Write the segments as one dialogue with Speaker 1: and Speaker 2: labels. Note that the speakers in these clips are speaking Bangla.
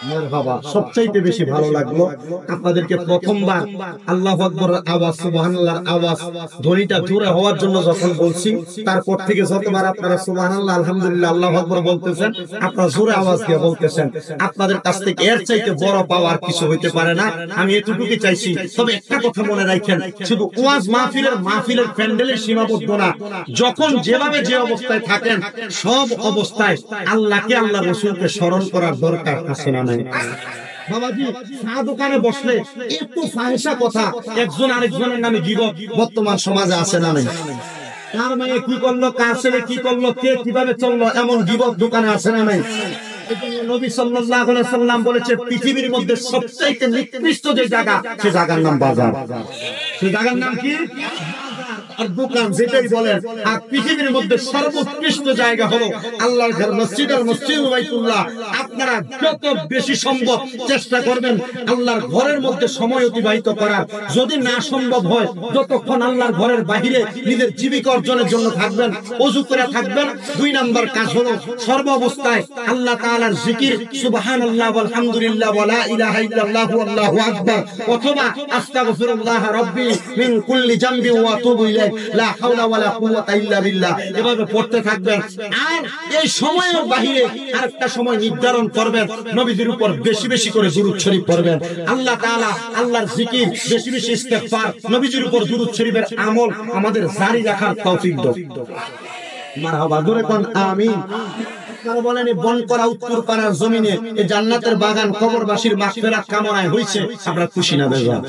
Speaker 1: মারহাবা। সবচাইতে বেশি ভালো লাগলো আপনাদেরকে প্রথমবার আল্লাহু আকবারের আওয়াজ, সুবহানাল্লাহর আওয়াজ ধ্বনিটা জোরে হওয়ার জন্য যখন বলছি, তারপর থেকে যতবার আপনারা সুবহানাল্লাহ, আলহামদুলিল্লাহ, আল্লাহু আকবার বলতেছেন, আপনারা জোরে আওয়াজ দিয়ে বলতেছেন। আপনাদের কাছ থেকে এর চাইতে বড় পাওয়ার কিছু হইতে পারে না। আমি এতটুকুই চাইছি। তবে একটা কথা মনে রাখেন, শুধু ওয়াজ মাহফিলের প্যান্ডেলে সীমাবদ্ধ না। যখন যেভাবে যে অবস্থায় থাকেন, সব অবস্থায় আল্লাহকে, আল্লাহ রাসূলকে স্মরণ করার দরকার আছে না নাই? বাবাজি, চা দোকানে বসলে একটু ফাহিশা কথা, একজন আরেকজনের নামে গীবত বর্তমান সমাজে আছে না নাই? কার মেয়ে কি করলো, কার ছেলে কি করলো, কে কিভাবে চললো, এমন গীবত দোকানে আছে না নাই? নবী সাল্লাল্লাহু আলাইহি সাল্লাম বলেছে, পৃথিবীর মধ্যে সবচাইতে নিকৃষ্ট যে জায়গা, সে জায়গার নাম বাজার। সে জায়গার নাম কি? আর দোকান, যেটাই বলেন। আর পৃথিবীর মধ্যে সর্বোৎকৃষ্ট জায়গা হলো আল্লাহর ঘর, মসজিদ আর মসজিদ বাইতুল্লাহ। আপনারা যত বেশি সম্ভব চেষ্টা করবেন আল্লাহর ঘরের মধ্যে সময় অতিবাহিত করার। যদি না সম্ভব হয়, যতক্ষণ আল্লাহর ঘরের বাহিরে নিজের জীবিকা অর্জনের জন্য থাকবেন, ওযু করে থাকবেন। 2 নাম্বার কাজ হলো সর্ব অবস্থায় আল্লাহ তাআলার জিকির, সুবহানাল্লাহ ওয়ালহামদুলিল্লাহ ওয়া লা ইলাহা ইল্লাল্লাহু আল্লাহু আকবার, অথবা আস্তাগফিরুল্লাহ রাব্বি মিন কুল্লি জামবি ওয়া আতুবু ইলাইহি লা হাওলা ওয়ালা কুওয়াতা ইল্লা বিল্লাহ, এভাবে পড়তে থাকবেন। আর এই সময়ের বাহিরে আরেকটা সময় নির্ধারণ করবেন, নবীজির উপর বেশি বেশি করে দুরূদ শরীফ পড়বেন। আল্লাহ তাআলা, আল্লাহর জিকির, বেশি বেশি ইস্তেগফার, নবীজির উপর দুরূদ শরীফের আমল আমাদের জারি রাখার তৌফিক দাও। মারহাবা, জোরে কোন আমিন। আপনারা বলেন, এই বনকরা উত্তরপাড়ার জমিনে এই জান্নাতের বাগান কবরবাসীর মাগফিরাত কামনায় হইছে, আপনারা খুশি না বেজার?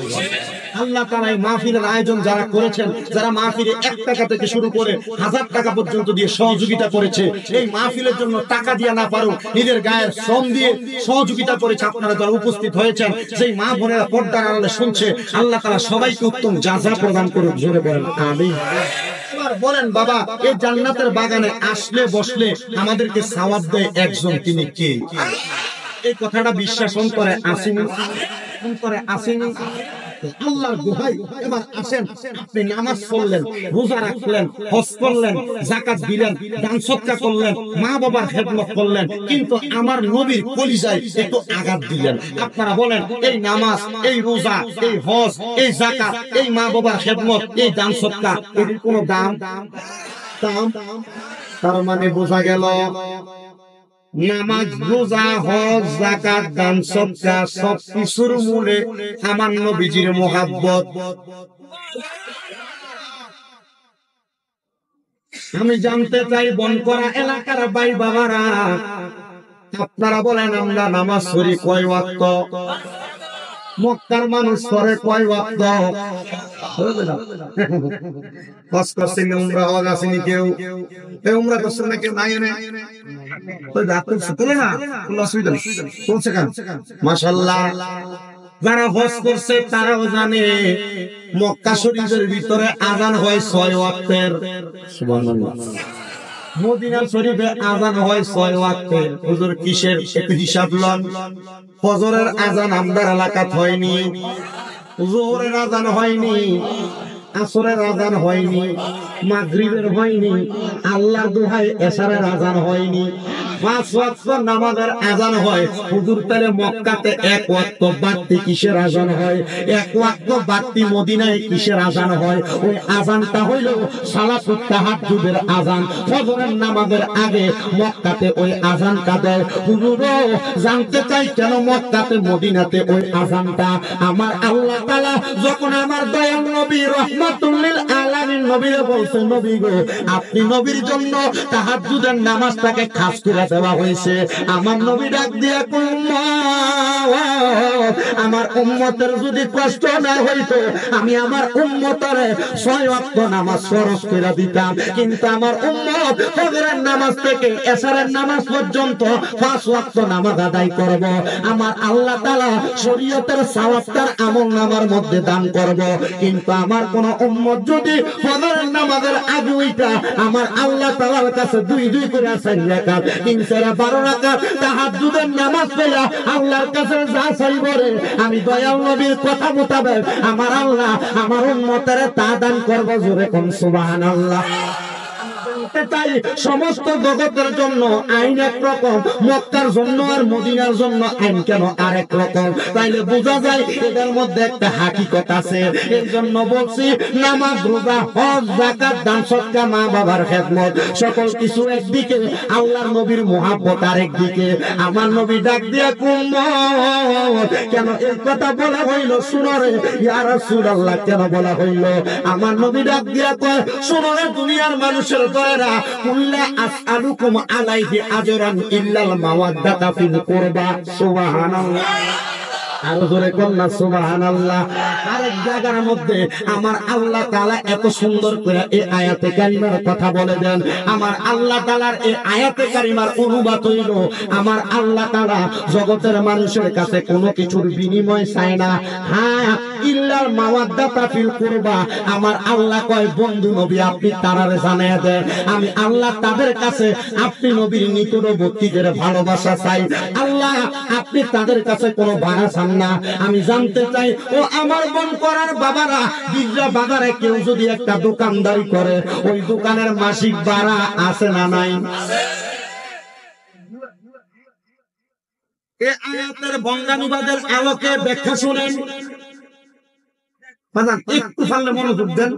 Speaker 1: আল্লাহ তাআলা এই মাহফিলের আয়োজন যারা করেছেন, যারা মাহফিলে 1 টাকা থেকে শুরু করে 1000 টাকা পর্যন্ত দিয়ে সহযোগিতা করেছে, এই মাহফিলের জন্য টাকা দিয়ে না পারো, নিজের গায়ের শ্রম দিয়ে সহযোগিতা করেছে, আপনারা যারা উপস্থিত হয়েছেন, সেই মা বোনেরা পর্দার আড়ালে শুনছে, আল্লাহ তাআলা সবাইকে উত্তম জাযা প্রদান করুক। জোরে বলেন আমিন। বলেন বাবা, এই জান্নাতের বাগানে আসলে বসলে আমাদেরকে সওয়াব দেয় একজন, তিনি কে? এই কথাটা বিশ্বাস অন্তরে আসেনি? অন্তরে আসেনি? আল্লাহর দোহাই, এবার আসেন, আপনি নামাজ পড়লেন, রোজা রাখলেন, হজ করলেন, যাকাত দিলেন, দান সদকা করলেন, মা বাবার খেদমত করলেন, কিন্তু আমার নবীর কলিজায় একটু আঘাত দিলেন। আপনারা বলেন, এই নামাজ, এই রোজা, এই হজ, এই যাকাত, এই মা বাবার খেদমত, এই দান সদকা, এর কোনো দাম? তার মানে বোঝা গেল, নামাজ, রোজা, হজ, যাকাত, দান সদকা সবকিছুর মূলে আমার নবীজির মোহাব্বত। আমি জানতে চাই, বনকরা এলাকার ভাই বাবারা, আপনারা বলেন, আমরা নামাজ পড়ি কয় ওয়াক্ত? মক্কার মানুষ পড়ে কয় ওয়াক্ত? হজ করছেন, উমরা হজ আসেনি কেউ? উমরা করছেন না কেউ? নাই না, মাশাআল্লাহ। যারা হজ করছে তারাও জানে মক্কা শরীফের ভিতরে আযান হয় 6 ওয়াক্তের। সুবহানাল্লাহ। মদিনা শরীফে আযান হয় 6 ওয়াক্তের। হুজুর কিসের? একটু হিসাব লন। ফজরের আযান আমাদের এলাকাত হয়নি, যোহরের আযান হয়নি, আসরের আযান হয়নি, মাগরিবের হয়নি, আল্লাহর দোহাই এশারের আযান হয়নি। 5 ওয়াক্ত নামাজের আযান হয়। হুজুর তাহলে মক্কাতে 1 ওয়াক্ত বাড়তি কিসের আযান হয়? 1 ওয়াক্ত বাড়তি মদিনায় কিসের আযান হয়? ওই আযানটা হইল সালাতুত তাহাজ্জুদের আযান। ফজরের নামাজের আগে মক্কাতে ওই আযানটা দেয়। হুজুর জানতে চাই, কেন মক্কাতে মদিনাতে ওই আযানটা? আমার আল্লাহ তাআলা যখন আমার দয়াল নবী রাহমাতুল লিল আলামিন নবীরে বলছে, নবী গো, আপনি নবীর জন্য তাহাজ্জুদের নামাজটাকে খাস করে দেওয়া হয়েছে। আমার নবী ডাক দিয়া কইল, আমার উম্মতের যদি কষ্ট না হইতো, আমি আমার উম্মতের 6 ওয়াক্ত নামাজ ফরজ করে দিতাম, কিন্তু আমার উম্মত ফজরের নামাজ থেকে এশারের নামাজ পর্যন্ত 5 ওয়াক্ত নামাজ আদায় করব। আমার আল্লাহ তাআলা শরীয়তের সওয়াবটার আমলনামার মধ্যে দান করব, কিন্তু আমার কোন উম্মত যদি ফজরের নামাজের আগে ওইটা আমার আল্লাহ তাআলার কাছে 2 করে 4 রাকাত, 3-12 রাকাত তাহাজ্জুদের নামাজ পড়া আল্লাহর কাছে যা চাইবে, আমি দয়াল নবীর কথা মোতাবেক আমার আল্লাহ আমার উম্মতের তা দান করব। জোরে কোন সুবহানাল্লাহ। তাই সমস্ত জগতের জন্য আইন একরকম, মক্কার জন্য আর মদিনার জন্য আইন কেন আরেক রকম? তাইলে বোঝা যায় এদের মধ্যে একটা হাকিকত আছে। এর জন্য বলছি নামাজ, রোজা, হজ, যাকাত, দান, সদকা, মা বাবার খেদমত, সকল কিছু একদিকে, আল্লাহর নবীর মুহাব্বত আরেকদিকে। আমার নবী ডাক দিয়া উম্মত কেন এই কথা বলা হইল? শুনো রে ইয়া রাসূলুল্লাহ, কেন বলা হইল? আমার নবী ডাক দিয়া কয়, শুনো রে দুনিয়ার মানুষের দয়ারা, কুল্লা আসআলুকুম আলাইহি আজরান ইল্লাল মাওয়াদ্দাতা ফিল কুরবা। সুবহানাল্লাহ, আরো জোরে কন্যা সুবহানাল্লাহ। আরেক জায়গার মধ্যে আমার আল্লাহ তাআলা এত সুন্দর করে এই আয়াতে কারিমার কথা বলে দেন। আমার আল্লাহ তাআলার এই আয়াতে কারিমার অনুবাদ হইল, আমার আল্লাহ তাআলা জগতের মানুষের কাছে কোনো কিছুর বিনিময় চায় না। হ্যাঁ, ইল্লাল মাওয়াদ্দাতা ফিল কুরবা। আমার আল্লাহ কয়, বন্ধু নবী আপনি তারারে জানিয়ে দেন, আমি আল্লাহ তাদের কাছে আপনি নবীর নিকটবর্তীদের ভালোবাসা চাই। আল্লাহ আপনি তাদের কাছে কোনো ভাড়া চান না। আমি জানতে চাই, ও আমার বোন করার বাবারা, গির্জা বাজারে কেউ যদি একটা দোকানদারি করে, ওই দোকানের মাসিক ভাড়া আছে না নাই? এই আয়াতের বঙ্গানুবাদের আলোকে ব্যাখ্যা শুনেন। একটু পারলে মনোযোগ দেন।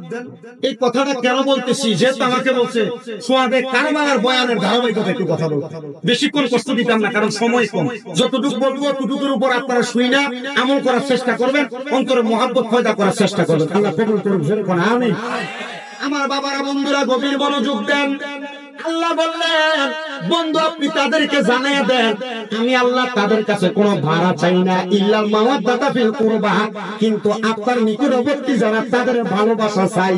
Speaker 1: এই কথাটা কেন বলতেছি? যেহেতু আমাকে বলছে সোয়াদে কারবালার বয়ানের ধারাবাহিকতা একটু কথা বলবো, বেশিক্ষণ কষ্ট দিতাম না, কারণ সময় কম। যতটুকু বলবো ততটুকুর উপর আপনারা শুই না আমল করার চেষ্টা করবেন, অন্তরে মহাব্বত পয়দা করার চেষ্টা করবেন। আল্লাহ কবুল করুন। আমিন। আমার বাবারা, বন্ধুরা, গভীর মনোযোগ দেন। আল্লাহ বললেন, বন্ধু আপনি তাদেরকে জানিয়ে দেন, আমি আল্লাহ তাদের কাছে কোনো ভাড়া চাই না, ইল্লাল মাওয়াদ্দাতা ফিল কুরবা, কিন্তু আপনার নিকটবর্তী যারা তাদের ভালোবাসা চাই।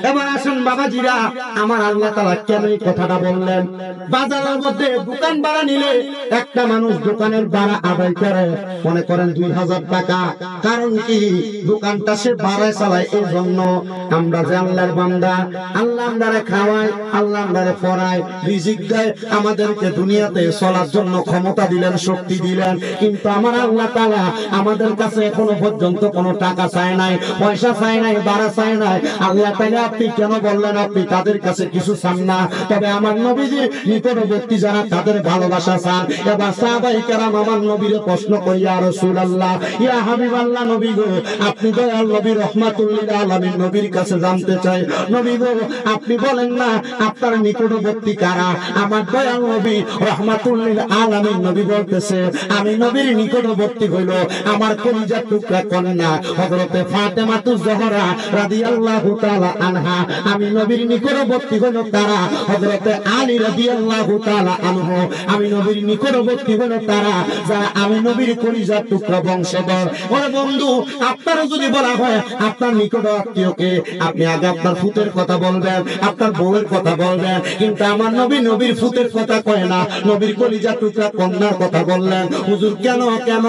Speaker 1: এবার আসেন বাবাজিরা, আমার আল্লাহ তাআলা কেন এই কথাটা বললেন? বাজারের মধ্যে দোকান ভাড়া নিলে একটা মানুষ দোকানের ভাড়া আদায় করে, মনে করেন 2000 টাকা। কারণ কি? দোকানটা সে ভাড়ায় চালায়। এই জন্য আমরা যে আল্লাহর বান্দা, আল্লাহ আমরারে খাওয়ায়, আল্লাহ আমরারে পড়ায়, রিজিক দেয়, আমাদেরকে দুনিয়াতে চলার জন্য ক্ষমতা দিলেন, শক্তি দিলেন, কিন্তু আমার আল্লাহ তাআলা আমাদের কাছে এখনো পর্যন্ত কোনো টাকা চায় নাই, পয়সা চায় নাই, ভাড়া চায় নাই। আল্লাহ তাআলা আপনি কেন বললেন আপনি তাদের কাছে কিছু চান না? তবে আমার নবীজি নিকটবর্তী যারা তাদের ভালোবাসা চান। এবার সাহাবায়ে কেরাম আমার নবীরে প্রশ্ন করি, ইয়া রাসূলুল্লাহ, ইয়া হাবিবাল্লাহ, নবী গো আপনি দয়াল নবী রাহমাতুল লিল আলামিন, নবীর কাছে জানতে চাই, নবী গো আপনি বলেন না আপনার নিকটবর্তী কারা? আমার দয়াল নবী রাহমাতুল লিল আলামিন নবী বলতেছে, আমি নবীর নিকটবর্তী হইল আমার কলিজার টুকরা কন্যা হযরতে ফাতেমাতুজ জোহরা রাদিয়াল্লাহু তাআলা আনহা। আমি নবীর নিকটবর্তী হইল তারা হযরতে আলী রাদিয়াল্লাহু তাআলা আনহু। আমি নবীর নিকটবর্তী হইল তারা যারা আমি নবীর কলিজার টুকরা বংশধর। ওরে বন্ধু, আপনারা যদি বলা হয় আপনার নিকট আত্মীয়কে, আপনি আগে আপনার ফুতের কথা বলবেন, আপনার বউয়ের কথা বলবেন, কিন্তু আমার নবী নবীর ফুতের কথা কয় না, নবীর কলিজার টুকরা কন্যার কথা বললেন। হুজুর কেন? কেন?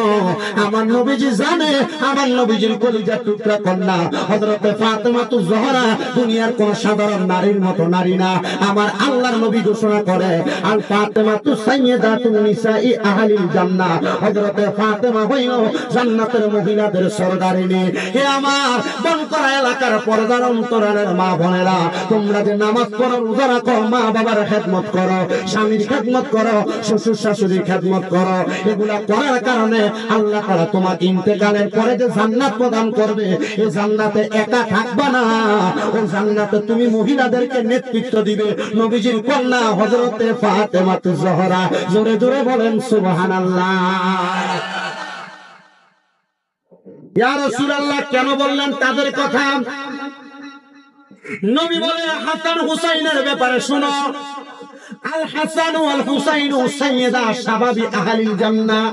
Speaker 1: আমার নবীজি জানে আমার নবীজির কলিজার টুকরা কন্যা হযরতে ফাতেমাতুজ জোহরা দুনিয়ার কোন সাধারণ নারীর মতো নারী না। আমার আল্লাহর নবী ঘোষণা করে, আল ফাতেমাতু সাইয়্যিদাতুন নিসাই আহলিল জান্নাহ, হযরতে ফাতেমা হইল জান্নাতের মহিলাদের সরদারিনী। হে আমার বনকরা এলাকার পর্দার অন্তরালের মা বোনেরা, তোমরা যে নামাজ পড়ো, রোজা রাখো, মা বাবার খেদমত করো, স্বামীর খেদমত করো, শ্বশুর শাশুড়ির খেদমত করো, এগুলা করার কারণে আল্লাহ তাআলা তোমাকে ইন্তেকালের পরে যে জান্নাত প্রদান করবে, এই জান্নাতে একা থাকবা না, ওই জান্নাতে তুমি মহিলাদেরকে নেতৃত্ব দিবে। নবীজির কন্যা হযরতে ফাতেমাতুজ জোহরা, জোরে জোরে বলেন সুবহানাল্লাহ। ইয়া রাসূলুল্লাহ কেন বললেন তাদের কথা? নবী বলে হাসান হুসাইনের ব্যাপারে শোনো, আল হাসান ওয়াল হুসাইন সাইয়্যিদা শাবাবি আহলিল জান্নাহ।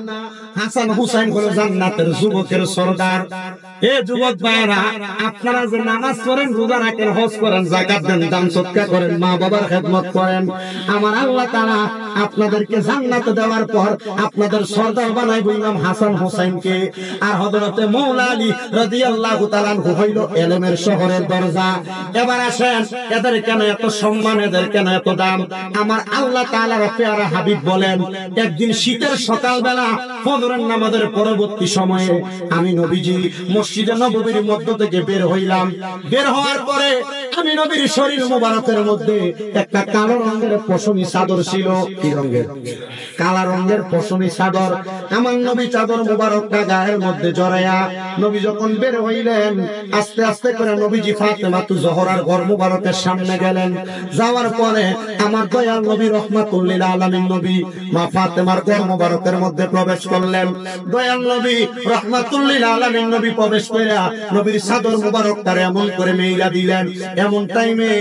Speaker 1: হাসান হুসাইন হলো জান্নাতের যুবকের সরদার। এ যুবক ভাইরা, আপনারা যে নামাজ পড়েন, রোজা রাখেন, হজ করেন, যাকাত দেন, দান সদকা করেন, মা বাবার খেদমত করেন, আমার আল্লাহ তাআলা আপনাদেরকে জান্নাতে দেওয়ার পর আপনাদের সরদার বানাইব ইমাম হাসান হুসাইনকে। আর হযরতে মাওলা আলী রাদিয়াল্লাহু তাআলা আনহু হইল ইলমের শহরের দরজা। এবার আসেন, এদের কেন এত সম্মান, এদের কেন এত দাম? আমার আল্লাহ তাআলার পেয়ারা হাবিব বলেন, একদিন শীতের সকালবেলা ফজরের নামাজের পরবর্তী সময়ে আমি নবীজি মসজিদে নববীর মধ্য থেকে বের হইলাম। বের হওয়ার পরে আমি নবীর শরীর মোবারকের মধ্যে একটা কালো রঙের পশমি চাদর ছিল। কি রঙের? কালা রঙের পশমি চাদর। আমার নবী চাদর মোবারকটা গায়ের মধ্যে জড়াইয়া নবী যখন বের হইলেন, আস্তে আস্তে করে নবীজি ফাতেমাতু জোহরার ঘর মোবারকের সামনে গেলেন। যাওয়ার পরে আমার দয়াল নবী রহমাতুল লিল আলামিন নবী মা ফাতেমার ঘর মোবারকের মধ্যে প্রবেশ করলেন। দয়াল নবী রহমাতুল লিল আলামিন নবী প্রবেশ কইরা নবীর চাদর মোবারকটারে এমন করে মেইলা দিলেন। এমন টাইমে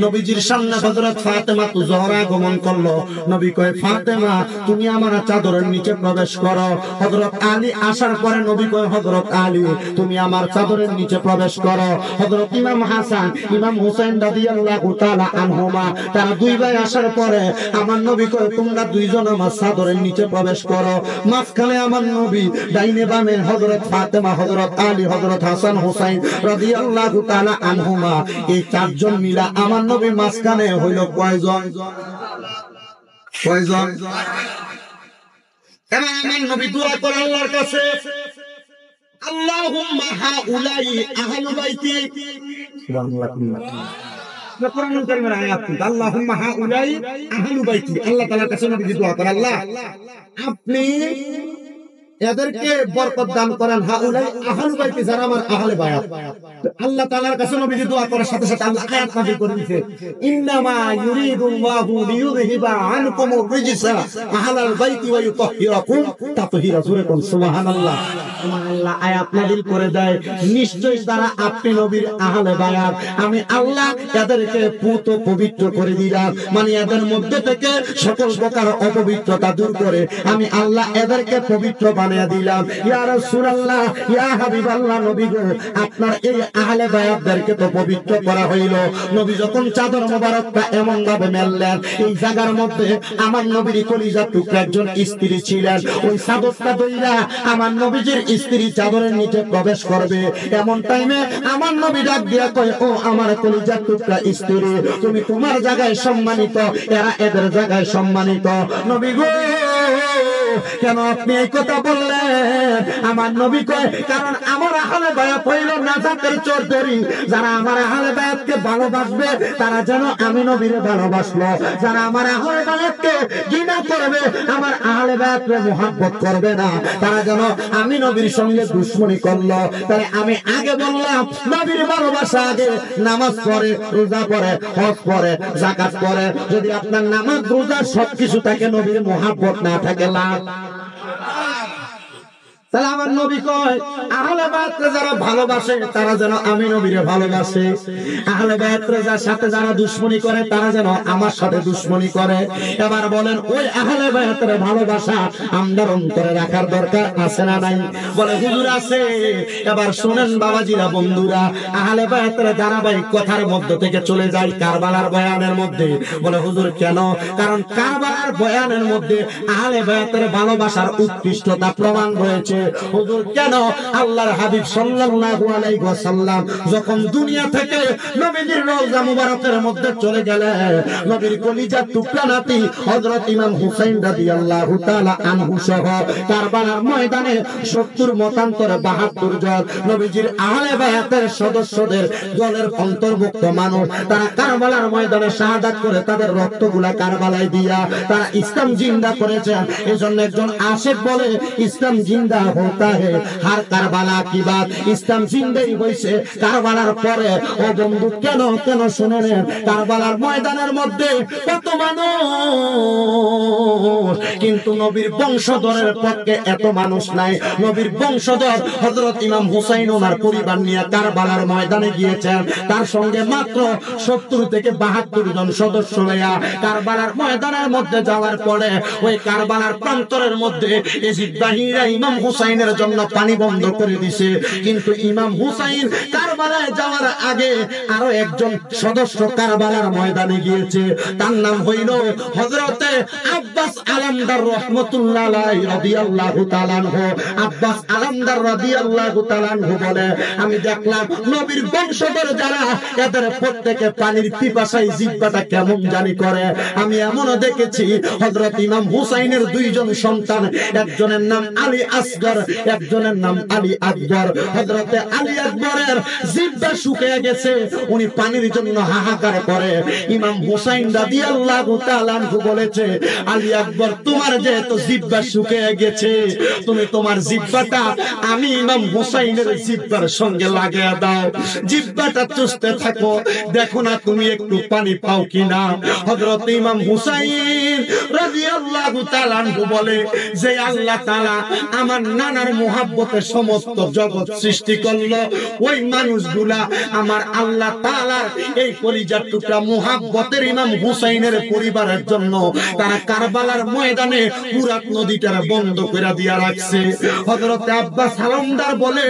Speaker 1: নবীজির সামনে হযরত ফাতেমাতু জোহরা আগমন করলো। নবী কয়, ফাতেমা তুমি আমার চাদরের নিচে প্রবেশ করো। হযরত আলী আসার পরে নবী কয়, হযরত আলী তুমি আমার চাদরের নিচে প্রবেশ করো। হযরত ইমাম হাসান ইমাম হুসাইন রাদিয়াল্লাহু তাআলা আনহুমা তারা দুই ভাই আসার পরে আমার নবী কয়, তোমরা দুইজন আমার চাদরের নিচে প্রবেশ করো। মাঝখানে আমার নবী, ডাইনে বামে হযরত ফাতেমা, হযরত আলী, হযরত হাসান হুসাইন রাদিয়াল্লাহু তাআলা আনহুমা, এই চারজন মিলা আমার নবী মাঝখানে হইল কয়জন? কয়জন? এবার আমার নবী দোয়া করে আল্লাহর কাছে, আল্লাহুম্মা হাউলাই আহলু বাইতি। সুবহানাল্লাহ। কোরআনুল কারীমের আয়াত, আল্লাহুম্মা হাউলাই আহলু বাইতি। আল্লাহ তাআলার কাছে নবী দোয়া করে, আল্লাহ আপনি এদেরকে বরকত দান করেন। হাউলাই আহলু বাইতি, যারা আমার আহলে বায়াত। আল্লাহ তাআলার কাছে নবী দোয়া করার সাথে সাথে আল্লাহ আয়াত নাযিল করে দিয়েছে, ইন্নামা ইউরিদুল্লাহু লিইউযহিবা আনকুমুর রিজসা আহলাল বাইতি ওয়া ইউতাহহিরাকুম তাতহীরা। জোরে কোন সুবহানাল্লাহ। আল্লাহ আয়াত নাযিল করে দেয়, নিশ্চয়ই তারা আপনি নবীর আহলে বায়াত, আমি আল্লাহ এদেরকে পুত পবিত্র করে দিলাম। মানে এদের মধ্যে থেকে সকল প্রকার অপবিত্রতা দূর করে আমি আল্লাহ এদেরকে পবিত্র বানিয়ে দিলাম। ইয়া রাসূলুল্লাহ, ইয়া হাবিবাল্লাহ, নবী গো আপনার এই আহলে বায়াতদেরকে তো পবিত্র করা হইল। নবী যখন চাদর মোবারকটা এমন ভাবে মেললেন, এই জায়গার মধ্যে আমার নবীর কলিজার টুকরা একজন স্ত্রী ছিলেন। ওই চাদরটা দইরা আমার নবীজির স্ত্রী চাদরের নিচে প্রবেশ করবে। এমন টাইমে আমার নবী ডাক দিয়া কয়, ও আমার কলিজার টুকরা স্ত্রী, তুমি তোমার জায়গায় সম্মানিত, এরা এদের জায়গায় সম্মানিত। নবী গো কেন আপনি এই কথা বললেন? আমার নবী কয়, কারণ আমার আহলে বায়াত হইল নাজাতের চৌধুরী। যারা আমার আহলে বায়াতকে ভালোবাসবে তারা যেন আমি নবীরে ভালোবাসলো। যারা আমার আহলে বায়াতকে ঘৃণা করবে, আমার আহলে বায়াতকে মুহাব্বত করবে না, তারা যেন আমি নবীর সঙ্গে দুশমনি করলো। তাই আমি আগে বললাম, নবীর ভালোবাসা আগে। নামাজ পড়ে, রোজা পড়ে, হজ পড়ে, যাকাত পড়ে, যদি আপনার নামাজ রোজা সবকিছু থাকে, নবীর মুহাব্বত না থাকে লাভ। তাহলে আমার নবী কয়, আহলে বায়াতকে যারা ভালোবাসে তারা যেন আমি নবীরে ভালোবাসে, আহলে বায়াতের সাথে যারা দুশমনি করে তারা যেন আমার সাথে দুশমনি করে। এবার বলেন, ওই আহলে বায়াতের ভালোবাসা আমরা অন্তরে রাখার দরকার আছে না নাই? বলে হুজুর আছে। এবার শুনেন বাবাজিরা, বন্ধুরা, আহলে বায়াতের ধারাবাহিক কথার মধ্য থেকে চলে যায় কারবালার বয়ানের মধ্যে। বলে হুজুর কেন? কারণ কারবালার বয়ানের মধ্যে আহলে বায়াতের ভালোবাসার উৎকৃষ্টতা প্রমাণ রয়েছে। হুজুর কেন? আল্লাহর হাবিব সাল্লাল্লাহু আলাইহি ওয়াসাল্লাম যখন দুনিয়া থেকে নবীজির রওজা মুবারকের মধ্যে চলে গেলেন, নবীর কলিজার টুকরা নাতি হযরত ইমাম হুসাইন রাদিয়াল্লাহু তাআলা আনহু সহ কারবালার ময়দানে ৭০ মতান্তরে ৭২ জন নবীজির আহলে বায়াতের সদস্যদের দলের অন্তর্ভুক্ত মানুষ, তারা কারবালার ময়দানে শাহাদাত করে তাদের রক্তগুলা কারবালায় দিয়া তারা ইসলাম জিন্দা করেছেন। এজন্য একজন আশিক বলে, ইসলাম জিন্দা होता है हर কারবালা কি বাত, ইসলাম জিন্দাই হইছে কারবালার পরে। ও বন্ধু, কেন কেন শুনে নেন, কারবালার ময়দানের মধ্যে কত মানুষ, কিন্তু নবীর বংশধরের পক্ষে এত মানুষ নাই। নবীর বংশধর হযরত ইমাম হুসাইন ওনার পরিবার নিয়ে কারবালার ময়দানে গিয়েছেন, তার সঙ্গে মাত্র ৭০ থেকে ৭২ জন সদস্য লইয়া কারবালার ময়দানের মধ্যে যাওয়ার পরে ওই কারবালার প্রান্তরের মধ্যে এজিদ বাহিনীরা ইমাম হুসাইনের জন্য পানি বন্ধ করে দিছে। কিন্তু ইমাম হুসাইন কারবালায় যাওয়ার আগে আরো একজন সদস্য কারবালার ময়দানে গিয়েছে, তার নাম হইল হযরতে আব্বাস আলামদার রাহমাতুল্লাহ আলাইহি রাদিয়াল্লাহু তাআলা আনহু। আব্বাস আলামদার রাদিয়াল্লাহু তাআলা আনহু বলে, আমি দেখলাম নবীর বংশধর যারা, এদের প্রত্যেকে পানির পিপাসায় জিহ্বাটা কেমন জানি করে। আমি এমনও দেখেছি হযরত ইমাম হুসাইনের 2 জন সন্তান, একজনের নাম আলী আসগার, আসগর, একজনের নাম আলী আকবর। হযরতে আলী আকবরের জিহ্বা শুকিয়ে গেছে, উনি পানির জন্য হাহাকার করে। ইমাম হুসাইন রাদিয়াল্লাহু তাআলা আনহু বলেছে, আলী আকবর তোমার যেহেতু জিহ্বা শুকিয়ে গেছে, তুমি তোমার জিহ্বাটা আমি ইমাম হুসাইনের জিহ্বার সঙ্গে লাগিয়ে দাও, জিহ্বাটা চুষতে থাকো, দেখো না তুমি একটু পানি পাও কিনা। হযরত ইমাম হুসাইন রাদিয়াল্লাহু তাআলা আনহু বলে যে আল্লাহ তাআলা আমার নানার মুহাব্বতে সমস্ত জগৎ সৃষ্টি করলো, ওই মানুষগুলা আমার আল্লাহ তাআলার এই কলিজার টুকরা মুহাব্বতের ইমাম হুসাইনের পরিবারের জন্য তারা কারবালার ময়দানে ফুরাত নদীটার বন্ধ করে দিয়া রাখছে। হযরত আব্বাস হালমদার বলে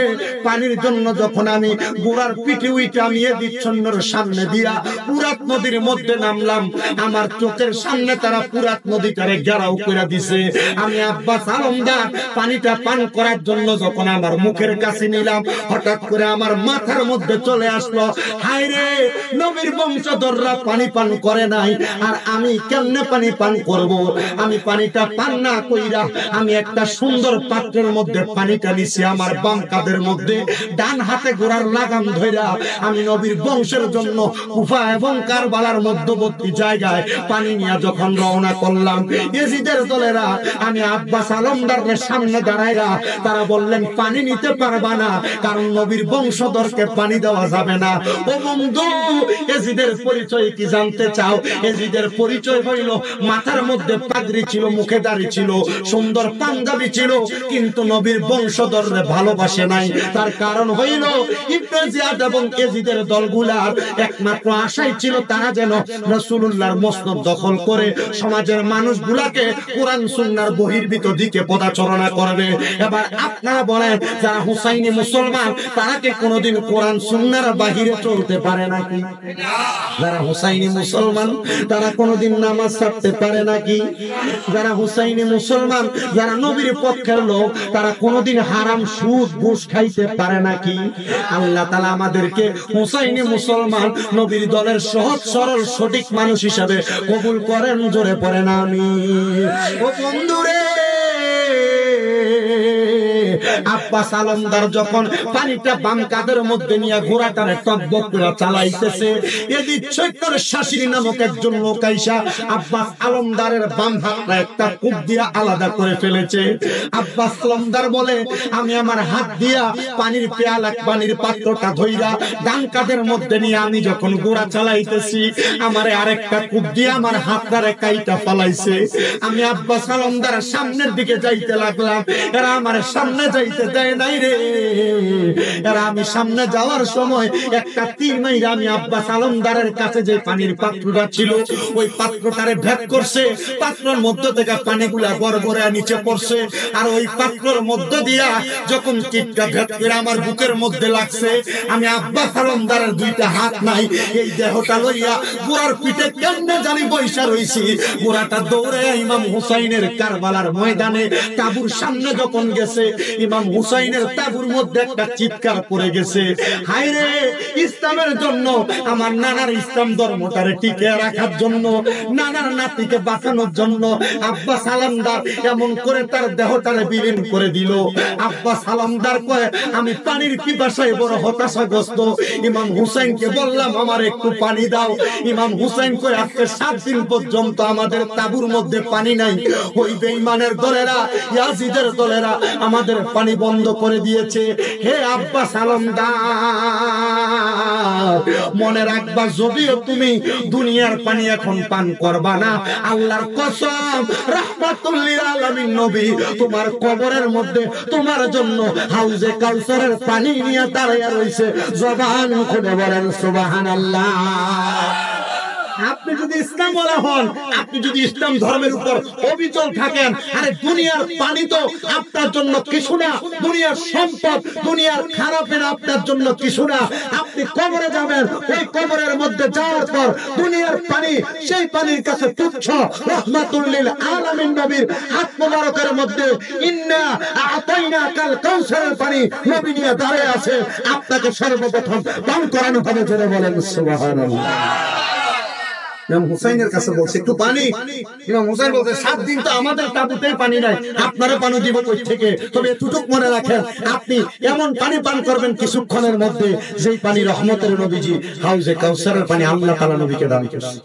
Speaker 1: পানির জন্য যখন আমি গোড়ার পিঠে উইঠে আমি বিচ্ছন্নর সামনে দিয়া ফুরাত নদীর মধ্যে নামলাম, আমার চোখের সামনে তারা ফুরাত নদীটারে ঘেরাও করে দিছে। আমি আব্বাস হালমদার পানিটা পান করার জন্য যখন আমার মুখের কাছে নিলাম, হঠাৎ করে আমার মাথার মধ্যে চলে আসলো, হায় রে নবীর বংশধররা পানি পান করে নাই, আর আমি কেমনে পানি পান করব? আমি পানিটা পান না কইরা আমি একটা সুন্দর পাত্রের মধ্যে পানিটা নিছি আমার বাম কাঁধের মধ্যে, ডান হাতে ঘোড়ার লাগাম ধইরা আমি নবীর বংশের জন্য কুফা এবং কারবালার মধ্যবর্তী জায়গায় পানি নিয়ে যখন রওনা করলাম, ইয়েজিদের দলেরা আমি আব্বাস আলমদারের সামনে দাঁড়াইরা তারা বললেন পানি নিতে পারবা না, কারণ নবীর বংশধরকে পানি দেওয়া যাবে না। ও বন্ধু, ইয়েজিদের পরিচয় কি জানতে চাও? ইয়েজিদের পরিচয় হইল মাথার মধ্যে পাগড়ি ছিল, মুখে দাড়ি ছিল, সুন্দর পাঞ্জাবি ছিল, কিন্তু নবীর বংশধররে ভালোবাসে নাই। তার কারণ হইল ইবনে জিয়াদ এবং ইয়েজিদের দলগুলার একমাত্র আশাই ছিল তারা যেন রাসূলুল্লাহর মসনদ দখল করে সমাজের মানুষগুলাকে কোরআন সুন্নাহর বহির্ভূত দিকে পদাচরণা করবে। এবার আপনারা বলেন, যারা হুসাইনি মুসলমান তারা কি কোনোদিন কোরআন সুন্নাহর বাহিরে চলতে পারে নাকি? যারা হুসাইনি মুসলমান তারা কোনোদিন নামাজ ছাড়তে পারে নাকি? যারা হুসাইনি মুসলমান, যারা নবীর পক্ষের লোক, তারা কোনোদিন হারাম সুদ ঘুষ খাইতে পারে নাকি? আল্লাহ তাআলা আমাদেরকে হুসাইনি মুসলমান নবীর দলের সহজ সরল সঠিক মানুষ হিসাবে কবুল করেন। জোরে পড়েন আমিন। ও বন্ধুরে, আব্বাস আলমদার যখন পানিটা বাম কাঁধের মধ্যে নিয়ে ঘোড়াটারে টকবক করে চালাইতেছে, এদিক চৈত্তর শাশুড়ি নামক একজন লোক আইসা আব্বাস আলমদারের বাম হাতটা একটা কূপ দিয়া আলাদা করে ফেলেছে। আব্বাস আলমদার বলে আমি আমার হাত দিয়া পানির পেয়ালা পানির পাত্রটা ধইরা ডান কাঁধের মধ্যে নিয়ে আমি যখন ঘোড়া চালাইতেছি, আমারে আরেকটা কূপ দিয়ে আমার হাতটারে কাইটা ফালাইছে। আমি আব্বাস আলমদার সামনের দিকে যাইতে লাগলাম, এরা আমার সামনে যাইতে দেয় নাই রে। এরা আমি সামনে যাওয়ার সময় একটা তীর মাইরা আমি আব্বাস আলমদারের কাছে যে পানির পাত্রটা ছিল ওই পাত্রটারে ভেদ করছে, পাত্রের মধ্য থেকে পানিগুলা গড়গড়ে নিচে পড়ছে, আর ওই পাত্রের মধ্য দিয়া যখন তীরটা ভেদ করে আমার বুকের মধ্যে লাগছে, আমি আব্বাস আলমদারের দুইটা হাত নাই, এই দেহটা লইয়া ঘোড়ার পিঠে কেমনে জানি বৈশা রইছি। ঘোড়াটা দৌড়ে ইমাম হুসাইনের কারবালার ময়দানে তাবুর সামনে যখন গেছে, ইমাম হুসাইনের তাবুর মধ্যে একটা চিৎকার পড়ে গেছে, হায় রে ইসলামের জন্য, আমার নানার ইসলাম ধর্মটারে টিকে রাখার জন্য, নানার নাতিকে বাঁচানোর জন্য আব্বাস আলমদার এমন করে তার দেহটারে বিলীন করে দিল। আব্বাস আলমদার কয় আমি পানির পিপাসায় বড় হতাশাগ্রস্ত, ইমাম হুসাইনকে বললাম আমার একটু পানি দাও। ইমাম হুসাইন কয় আজকে 7 দিন পর্যন্ত আমাদের তাবুর মধ্যে পানি নাই, ওই বেঈমানের দলেরা ইয়াজিদের দলেরা আমাদের পানি বন্ধ করে দিয়েছে। হে আব্বাস আলমদার, মনে রাখবা যদিও তুমি দুনিয়ার পানি এখন পান করবা না, আল্লাহর কসম রাহমাতুল লিল আলামিন নবী তোমার কবরের মধ্যে তোমার জন্য হাউজে কাউসারের পানি নিয়ে দাঁড়াইয়া রইছে। জবান খুলে বলেন সুবহানাল্লাহ। আপনি যদি ইসলাম ওয়ালা হন, আপনি যদি ইসলাম ধর্মের উপর অবিচল থাকেন, আরে দুনিয়ার পানি তো আপনার জন্য কিছু না, দুনিয়ার সম্পদ দুনিয়ার খারাপের আপনার জন্য কিছু না। আপনি কবরে যাবেন, ওই কবরের মধ্যে যাওয়ার পর দুনিয়ার পানি সেই পানির কাছে তুচ্ছ। রাহমাতুল লিল আলামিন নবীর হাত মোবারকের মধ্যে ইন্না আতাইনাকাল কাউসারের পানি নবী নিয়ে দাঁড়িয়ে আছে, আপনাকে সর্বপ্রথম পান করানো হবে। জোরে বলেন সুবহানাল্লাহ। ইমাম হুসাইনের কাছে বলছে একটু পানি। ইমাম হুসাইন বলছে 7 দিন তো আমাদের তাঁবুতেই পানি নাই, আপনারা পানি দিব কই থেকে? তবে এতটুকু মনে রাখেন, আপনি এমন পানি পান করবেন কিছুক্ষণের মধ্যে, যেই পানি রহমতের নবীজি হাউজে কাউসারের পানি আল্লাহ তাআলা নবীকে দান করেছেন।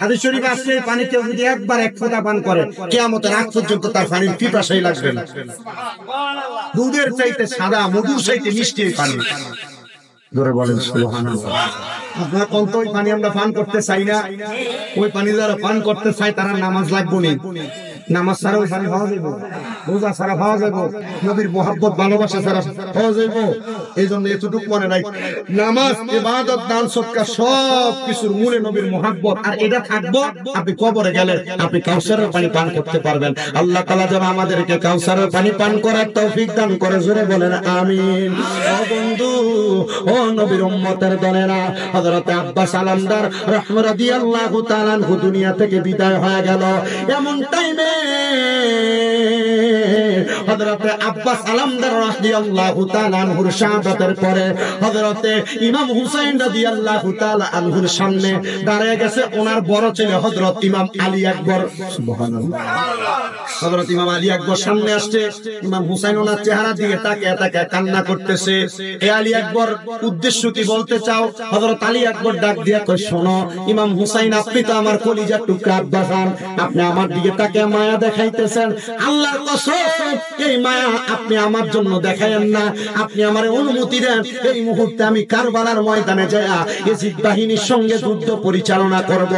Speaker 1: হাদিস শরীফে আছে, এই পানি কেউ যদি একবার এক ফোঁটা পান করে কিয়ামতের আগ পর্যন্ত তার পানির পিপাসাই লাগবে না। দুধের চাইতে সাদা, মধুর চাইতে মিষ্টি এই পানি। ধরে বলেন সুবহানাল্লাহ। আপনার কোন তো ওই পানি আমরা পান করতে চাই না? ওই পানি যারা পান করতে চায় তারা নামাজ লাগবে না। নামাজ ছাড়া ওই পানি পাওয়া যাবে, রোজা ছাড়া পাওয়া যাবে, নবীর মহব্বত ভালোবাসা ছাড়া পাওয়া যাবে। এই জন্য এতটুকু মনে রাখ, নামাজ, ইবাদত, দান, সদকা সব কিছুর মূলে নবীর মহব্বত। আর এটা থাকবো, আপনি কবরে গেলে আপনি কাউসারের পানি পান করতে পারবেন। আল্লাহ তাআলা যেন আমাদেরকে কাউসারের পানি পান করার তৌফিক দান করে, জোরে বলেন আমিন। ও বন্ধু, ও নবীর উম্মতের দলেরা, হযরত আব্বাস আলামদার রাদিয়াল্লাহু তাআলা আনহু দুনিয়া থেকে বিদায় হয়ে গেল। এমন টাইমে হযরত আব্বাস আলামদার রাদিয়াল্লাহু তাআলা আনহুর শাহাদাতের পরে হযরত ইমাম হুসাইন রাদিয়াল্লাহু তাআলা আনহুর সামনে দাঁড়িয়ে গেছে ওনার বড় ছেলে হযরত ইমাম আলী আকবর। সুবহানাল্লাহ। হযরত ইমাম আলী আকবর সামনে আসছে, ইমাম হুসাইন ওনার চেহারা দিকে তাকিয়ে তাকিয়ে কান্না করতেছে। এ আলী আকবর, উদ্দেশ্য কি বলতে চাও? হযরত আলী আকবর ডাক দিয়া কয়, শোনো ইমাম হুসাইন, আপনি তো আমার কলিজার টুকরা আব্বাসান, আপনি আমার দিকে তাকিয়ে মায়া দেখাইতেছেন। আল্লাহর কসম, এই মায়া আপনি আমার জন্য দেখায়েন না, আপনি আমারে অনুমতি দেন, এই মুহূর্তে আমি কারবালার ময়দানে যায়া ইয়াজিদ বাহিনীর সঙ্গে যুদ্ধ পরিচালনা করব।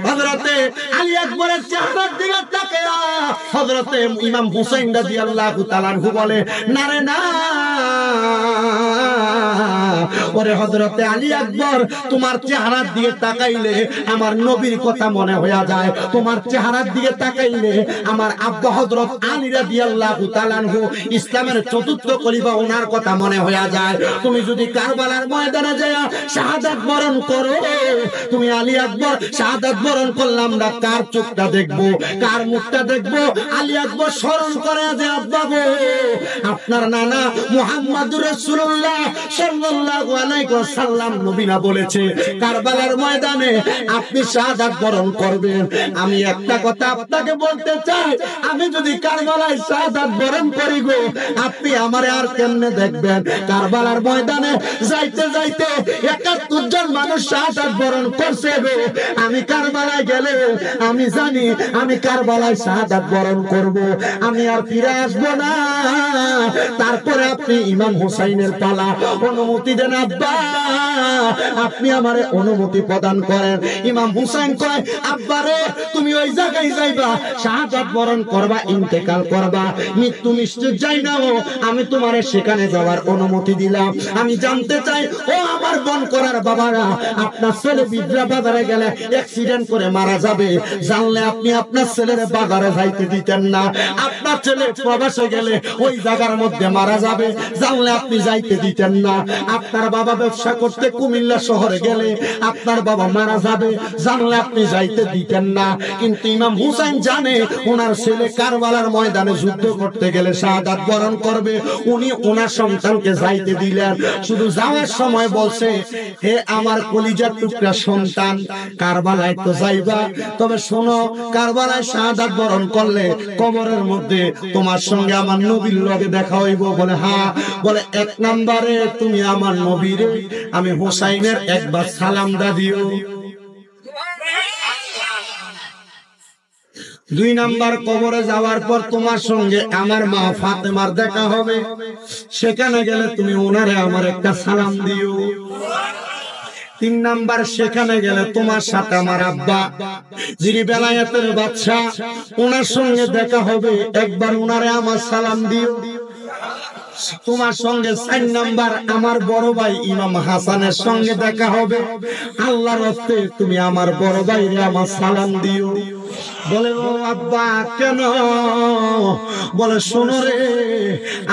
Speaker 1: হযরতে আলী আকবরের চেহারার দিকে তাকিয়া হযরতে ইমাম হুসাইন রাদিয়াল্লাহু তাআলা আনহু বলে, না রে না, ওরে হযরতে আলী আকবর, তোমার চেহারার দিকে তাকাইলে আমার নবীর কথা মনে হয়ে যায়, তোমার চেহারার দিকে তাকাইলে আমার আব্বা হযরত আলী রাদিয়াল্লাহু তাআলা আনহু ইসলামের চতুর্থ খলিফা, ওনার কথা মনে হয়ে যায়। তুমি যদি কারবালার ময়দানে যায় শাহাদাত বরণ করো, তুমি আলী আকবর শাহাদাত বরণ করলাম না, কার চোখটা দেখবো, কার মুখটা দেখবো? আলী আকবর স্মরণ করে যে, আব্বা গো, আপনার নানা মুহাম্মদুর রাসূলুল্লাহ সাল্লাল্লাহু আলাইহি ওয়াসাল্লাম নবী না বলেছে কারবালার ময়দানে আপনি শাহাদাত বরণ করবেন। আমি একটা কথা আপনাকে বলতে চাই, আমি যদি কারবালায় শাহাদাত বরণ করি গো, আপনি আমারে আর কেমনে দেখবেন? কারবালার ময়দানে যাইতে যাইতে ৭১ জন মানুষ শাহাদাত বরণ করছে গো, আমি কারবালায় গেলে আমি জানি আমি কারবালায় শাহাদাত বরণ করব, আমি আর ফিরে আসবো না। তারপরে আপনি ইমাম হুসাইনের পালা, অনুমতি দেন আব্বা, আপনি আমারে অনুমতি প্রদান করেন। ইমাম হুসাইন কয়, আব্বা রে, তুমি ওই জায়গায় যাইবা, শাহাদাত বরণ করবা, ইন্তেকাল করবা, মৃত্যু নিশ্চিত যাই না, আমি তোমারে সেখানে যাওয়ার অনুমতি দিলাম। আমি জানতে চাই, ও আমার বন করার বাবারা, আপনার ছেলে বিদ্রা বাজারে গেলে অ্যাক্সিডেন্ট করে মারা যাবে, জানলে আপনি আপনার ছেলের বাজারে যাইতে দিতেন না। আপনার ছেলে প্রবাসে গেলে ওই জায়গার মধ্যে মারা যাবে, জানলে আপনি যাইতে দিতেন না। আপনার বাবা ব্যবসা করতে কুমিল্লা শহরে গেলে আপনার বাবা মারা যাবে, জানলে আপনি যাইতে দিতেন না। কিন্তু ইমাম হুসাইন জানে ওনার ছেলে কারবালার ময়দানে যুদ্ধ করতে গেলে শাহাদাত বরণ করবে, উনি ওনার সন্তানকে যাইতে দিলেন। শুধু যাওয়ার সময় বলছে, হে আমার কলিজার টুকরা সন্তান, কারবালায় তো যাইবা, তবে শোনো, কারবালায় শাহাদাত বরণ করলে কবরের মধ্যে তোমার সঙ্গে আমার নবীর লগে দেখা হইব। বলে হ্যাঁ। বলে ১ নম্বরে তুমি আমার নবীরে, আমি হুসাইনের একবার সালাম দা দিও। ২ নাম্বার, কবরে যাওয়ার পর তোমার সঙ্গে আমার মা ফাতেমার দেখা হবে, সেখানে গেলে তুমি ওনারে আমার একটা সালাম দিও। ৩ নাম্বার, সেখানে গেলে তোমার সাথে আমার আব্বা যিনি বেলায়েতের বাদশা, ওনার সঙ্গে দেখা হবে, একবার ওনারে আমার সালাম দিও। তোমার সঙ্গে ৪ নাম্বার, আমার বড় ভাই ইমাম হাসানের সঙ্গে দেখা হবে, আল্লাহর রাস্তায় তুমি আমার বড় ভাইরে আমার সালাম দিও। বলে ও আব্বা কেন? বলে শোনো রে,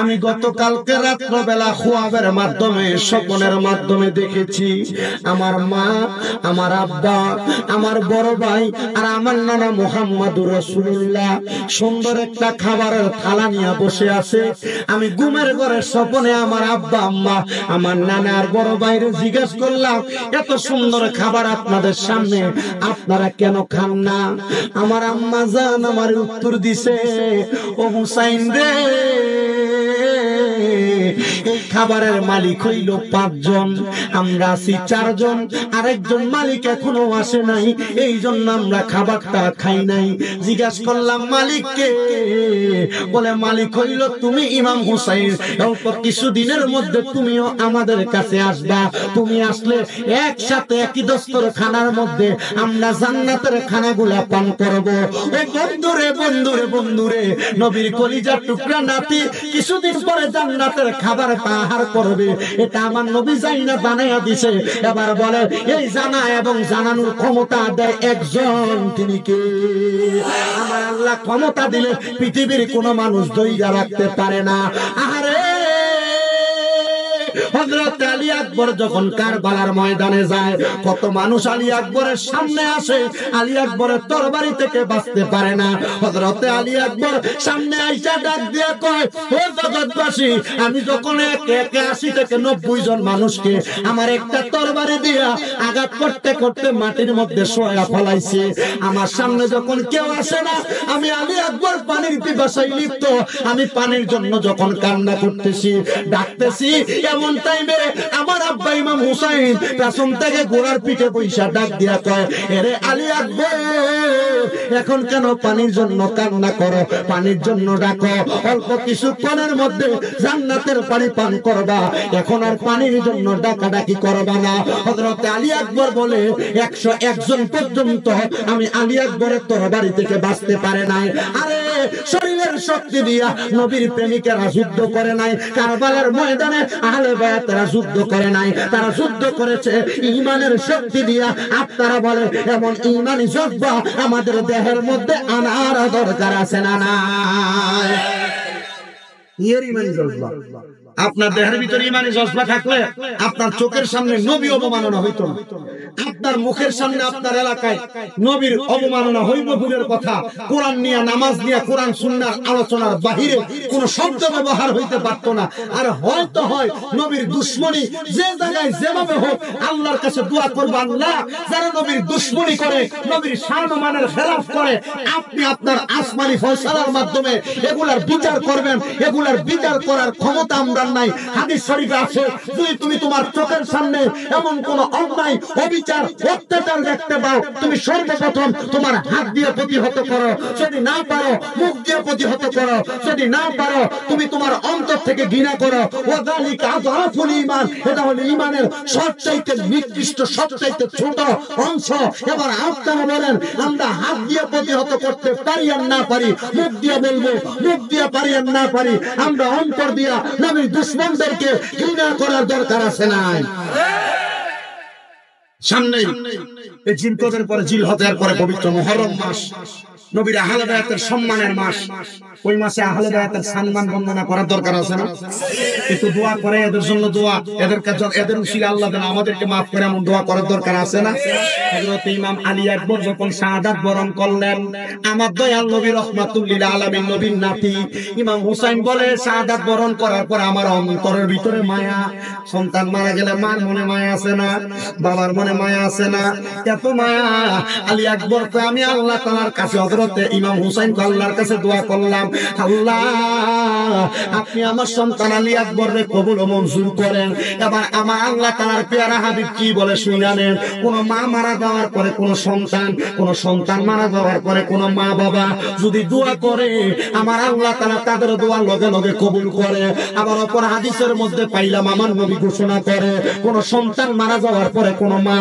Speaker 1: আমি গতকালকে রাত্রবেলা খোয়াবের মাধ্যমে স্বপ্নের মাধ্যমে দেখেছি আমার মা, আমার আব্বা, আমার বড় ভাই আর আমার নানা মুহাম্মাদুর রাসূলুল্লাহ সুন্দর একটা খাবারের থালা নিয়ে বসে আছে। আমি ঘুমের ঘরে স্বপ্নে আমার আব্বা আম্মা আমার নানা আর বড় ভাইরে জিজ্ঞেস করলাম, এত সুন্দর খাবার আপনাদের সামনে আপনারা কেন খান না? আমার আম্মা জান আমার উত্তর দিছে, ও হুসাইন রে, এই খাবারের মালিক হইল 5 জন, আমরা আছি 4 জন, আরেকজন মালিক এখনো আসে নাই, এই জন্য আমরা খাবারটা খাই নাই। জিজ্ঞাসা করলাম মালিককে? বলে মালিক হইল তুমি ইমাম হুসাইন, অল্প কিছুদিনের মধ্যে তুমিও আমাদের কাছে আসবা, তুমি আসলে একসাথে একই দস্তরখানার মধ্যে আমরা জান্নাতের খানাগুলা পান করব। ও বন্ধুরে বন্ধুরে বন্ধুরে, নবীর কলিজার টুকরা নাতি কিছুদিন পরে জান্নাতের খাবার পাহাড় করবে, এটা আমার নবী জাইনা বানায়া দিছে। এবার বলে এই জানা এবং জানানোর ক্ষমতা দেয় একজন, তিনি কে? আমার আল্লাহ ক্ষমতা দিলে পৃথিবীর কোন মানুষ দইয়া রাখতে পারে না। আরে হযরত আলী আকবর যখন কারবালার ময়দানে যায়, কত মানুষ আলী আকবরের সামনে আসে, আলী আকবরের তরবারি থেকে বাঁচতে পারে না। হযরত আলী আকবর সামনে আইসা ডাক দিয়ে কয়, ও জগৎবাসী, আমি যখন একে 80 থেকে 90 জন মানুষকে আমার একটা তরবারি দিয়া আঘাত করতে করতে মাটির মধ্যে শোয়া ফলাইছি, আমার সামনে যখন কেউ আসে না, আমি আলী আকবর পানির পিপাসায় লিপ্ত, আমি পানির জন্য যখন কান্না করতেছি, ডাকতেছি, এমন টাইমে আমার আব্বা ইমাম হুসাইন পেছন থেকে ঘোড়ার পিঠে বৈশা ডাক দিয়া কয়, এরে আলী আকবর, এখন কেন পানির জন্য কান্না করো? পানির জন্য ডাকো, অল্প কিছুক্ষণের মধ্যে জান্নাতের পানি পান করবা, এখন আর পানির জন্য ডাকাডাকি করবা না। হযরত আলী আকবর বলে 101 জন পর্যন্ত আমি আলী আকবরের তরবারি থেকে বাঁচতে পারে নাই। আরে শরীরের শক্তি দিয়া নবীর প্রেমিকেরা যুদ্ধ করে নাই, কারবালার ময়দানে আহলে বায়াতেরা যুদ্ধ করে নাই, তারা যুদ্ধ করেছে ঈমানের শক্তি দিয়া। আপনারা বলে এমন ঈমানি জজ্বা আমাদের দেহের মধ্যে আনার দরকার আছে না নাই? এর ঈমানি জজ্বা আপনার দেহের ভিতরে ঈমানি জজ্বা থাকলে আপনার চোখের সামনে নবী অবমাননা হইতো না, আপনার মুখের সামনে আপনার এলাকায় নবীর অবমাননা হইব দূরের কথা, কোরআন নিয়ে নামাজ নিয়ে কোরআন সুন্নাহর আলোচনার বাহিরে কোন শব্দ ব্যবহার হইতে পারতো না। আর হয়তো হয় নবীর দুশমনী যে জায়গায় যেভাবে হোক আল্লাহর কাছে দোয়া করব, আল্লাহ যারা নবীর দুশমনী করে, নবীর শান-ও-মানের খেলাফ করে, আপনি আপনার আসমানি ফয়সালার মাধ্যমে এগুলার বিচার করবেন। এগুলার বিচার করার ক্ষমতা আমরা নাই। হাদিস শরীফে আছে, যদি তুমি তোমার চোখের সামনে এমন কোন অন্যায়, অবিচার, অত্যাচার দেখতে পাও, তুমি সর্বপ্রথম তোমার হাত দিয়ে প্রতিহত করো, যদি না পারো মুখ দিয়ে প্রতিহত করো, যদি না পারো তুমি তোমার অন্তর থেকে ঘৃণা করো। ওয়াযালিকা আযআফুল ঈমান, এটা হলো ঈমানের সবচাইতে নিকৃষ্ট, সবচাইতে ছোট অংশ। এবার আপনারা বলেন, আমরা হাত দিয়ে প্রতিহত করতে পারি আর না পারি, মুখ দিয়ে বলবো, মুখ দিয়ে পারি আর না পারি, আমরা অন্তর দিয়া নবীর দুশমনদেরকে ঘৃণা করার দরকার আছে না? সামনে এই জিলকদের পরে জিলহজের পরে পবিত্র মুহররম মাস, নবীর আহলে বায়াতের সম্মানের মাস, ওই মাসে আহলে বায়াতের সম্মান বন্দনা করার দরকার আছে না? একটু দোয়া করে এদের জন্য, দোয়া এদের কাছে, এদের উসিলা আল্লাহ যেন আমাদেরকে মাফ করে, এমন দোয়া করার দরকার আছে না? হযরত ইমাম আলী আকবর যখন শাহাদাত বরণ করলেন, আমার দয়াল নবী রাহমাতুল লিল আলামিন নবীর নাতি ইমাম হুসাইন বলে, শাহাদাত বরণ করার পর আমার অন্তরের ভিতরে মায়া, সন্তান মারা গেলে মার মনে মায়া আছে না? বাবার মনে মায়া আছে না? এত মায়া আলী আকবর কয়, আমি আল্লাহ তাআলার কাছে, হযরত ইমাম হুসাইন আল্লাহর কাছে দোয়া করলাম, আল্লাহ আপনি আমার সন্তান আলী আকবরের কবুল ও মঞ্জুর করেন। এবার আমার আল্লাহ তাআলার পেয়ারা হাবিব কি বলে শুনালেন, কোন মা মারা যাওয়ার পরে কোন সন্তান মারা যাওয়ার পরে কোন মা বাবা যদি দোয়া করে, আমার আল্লাহ তাআলা তাদের দোয়া লগে লগে কবুল করে। আবার অপর হাদিসের মধ্যে পাইলাম আমার নবী ঘোষণা করে, কোন সন্তান মারা যাওয়ার পরে কোন মা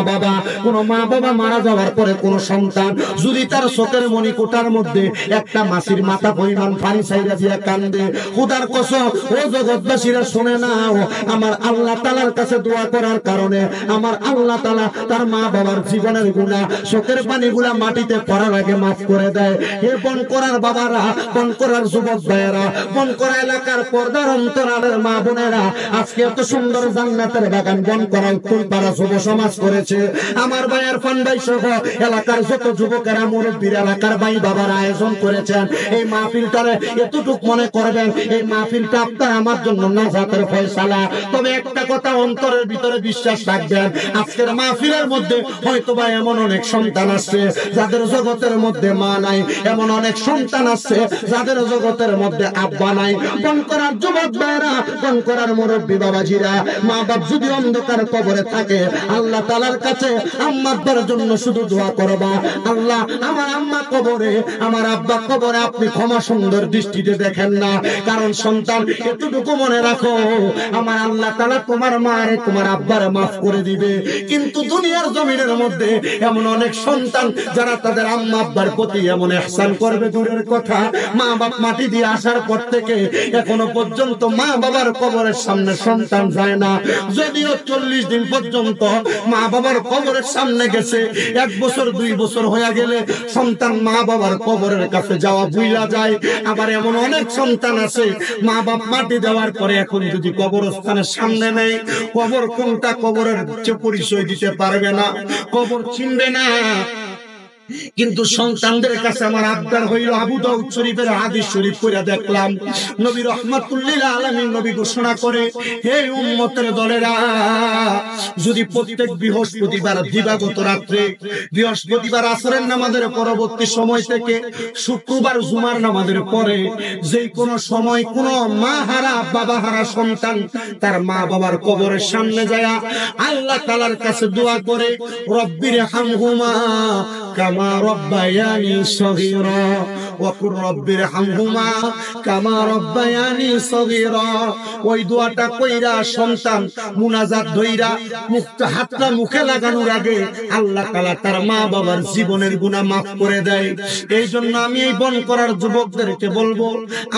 Speaker 1: বাবা মারা যাওয়ার পরে কোন সন্তান যদি তার চোখের মণি ফোঁটার মধ্যে একটা মাছির মাথা পরিমাণ পানি ছাইরা দিয়া কান্দে। খোদার কসম, ও জগৎবাসীরা শুনে নাও, আমার আল্লাহ তাআলার কাছে দোয়া করার কারণে আমার আল্লাহ তাআলা তার মা বাবার জীবনের গুনাহ, চোখের পানিগুলা মাটিতে পড়ার আগে মাফ করে দেয়। হে বনকরার বাবারা, বনকরার যুবক ভাইয়েরা, বনকরা এলাকার পর্দার অন্তরালের মা বোনেরা, আজকে এত সুন্দর জান্নাতের বাগান বনকরা উত্তরপাড়া যুব সমাজ করেছে। আমার ভাই ইরফান ভাই সহ এলাকার যত যুবকেরা, মুরব্বীরা, এলাকার ভাই বাবার আয়োজন করেছেন। এই মাহফিলটারে এতটুক মনে করবেন, এই মাহফিলটা আপনার আমার জন্য নাজাতের ফয়সালা। তবে একটা কথা অন্তরের ভিতরে বিশ্বাস রাখবেন, আজকের মাহফিলের মধ্যে হয়তোবা এমন অনেক সন্তান আছে যাদের জগতের মধ্যে মা নাই, এমন অনেক সন্তান আছে যাদের জগতের মধ্যে আব্বা নাই। বনকরার যুবক ভাইরা, বনকরার মুরব্বী বাবাজিরা, মা বাপ যদি অন্ধকার কবরে থাকে, আল্লাহ তাআলার কাছে আম্মা আব্বার জন্য শুধু দোয়া করবা, আল্লাহ আমার আম্মা কবরে, আমার আব্বা কবরে আপনি ক্ষমা সুন্দর দৃষ্টিতে দেখেন না। কারণ সন্তান এতটুকু মনে রাখো, আমার আল্লাহ তাআলা তোমার মারে, তোমার আব্বারে মাফ করে দিবে। কিন্তু দুনিয়ার জমিনের মধ্যে এমন অনেক সন্তান যারা তাদের আম্মা আব্বার প্রতি এমন ইহসান করবে, দূরের কথা, মা বাপ মাটি দিয়ে আসার পর থেকে এখনো পর্যন্ত মা বাবার কবরের সামনে সন্তান যায় না। যদিও 40 দিন পর্যন্ত মা বাবার কবরের সামনে গেছে, 1 বছর 2 বছর হয়ে গেলে সন্তান মা বাবার কবরের কাছে যাওয়া ভুইলা যায়। আবার এমন অনেক সন্তান আছে, মা বাপ মাটি দেওয়ার পরে এখন যদি কবরস্থানের সামনে নেই, কবর কোনটা কবরের পরিচয় দিতে পারবে না, কবর চিনবে না। কিন্তু সন্তানদের কাছে আমার আবদার হইল, আবু দাউদ শরীফের হাদিস শরীফ পড়ে দেখলাম, নবী রাহমাতুল লিল আলামিন নবী ঘোষণা করে, হে উম্মতের দলেরা, যদি প্রত্যেক বৃহস্পতিবার দিবাগত রাত্রে, বৃহস্পতিবার আসরের নামাজের পরবর্তী সময় থেকে শুক্রবার জুমার নামাজের পরে যে কোনো সময় কোন মা হারা বাবা হারা সন্তান তার মা বাবার কবরের সামনে যায় আল্লাহ তাআলার কাছে দোয়া করে, রব্বির হামহুমা কামা রব্বায়ানি সগীরা ওয়া কুর রব্বির হামহুমা কামা রব্বায়ানি সগীরা। ওই দোয়াটা কইরা সন্তান মুনাজাত ধইরা মুখটা হাতটা মুখে লাগানোর আগে আল্লাহ তাআলা তার মা বাবার জীবনের গুনাহ মাফ করে দেয়। এই জন্য আমি এই বনকরার যুবকদেরকে বলবো,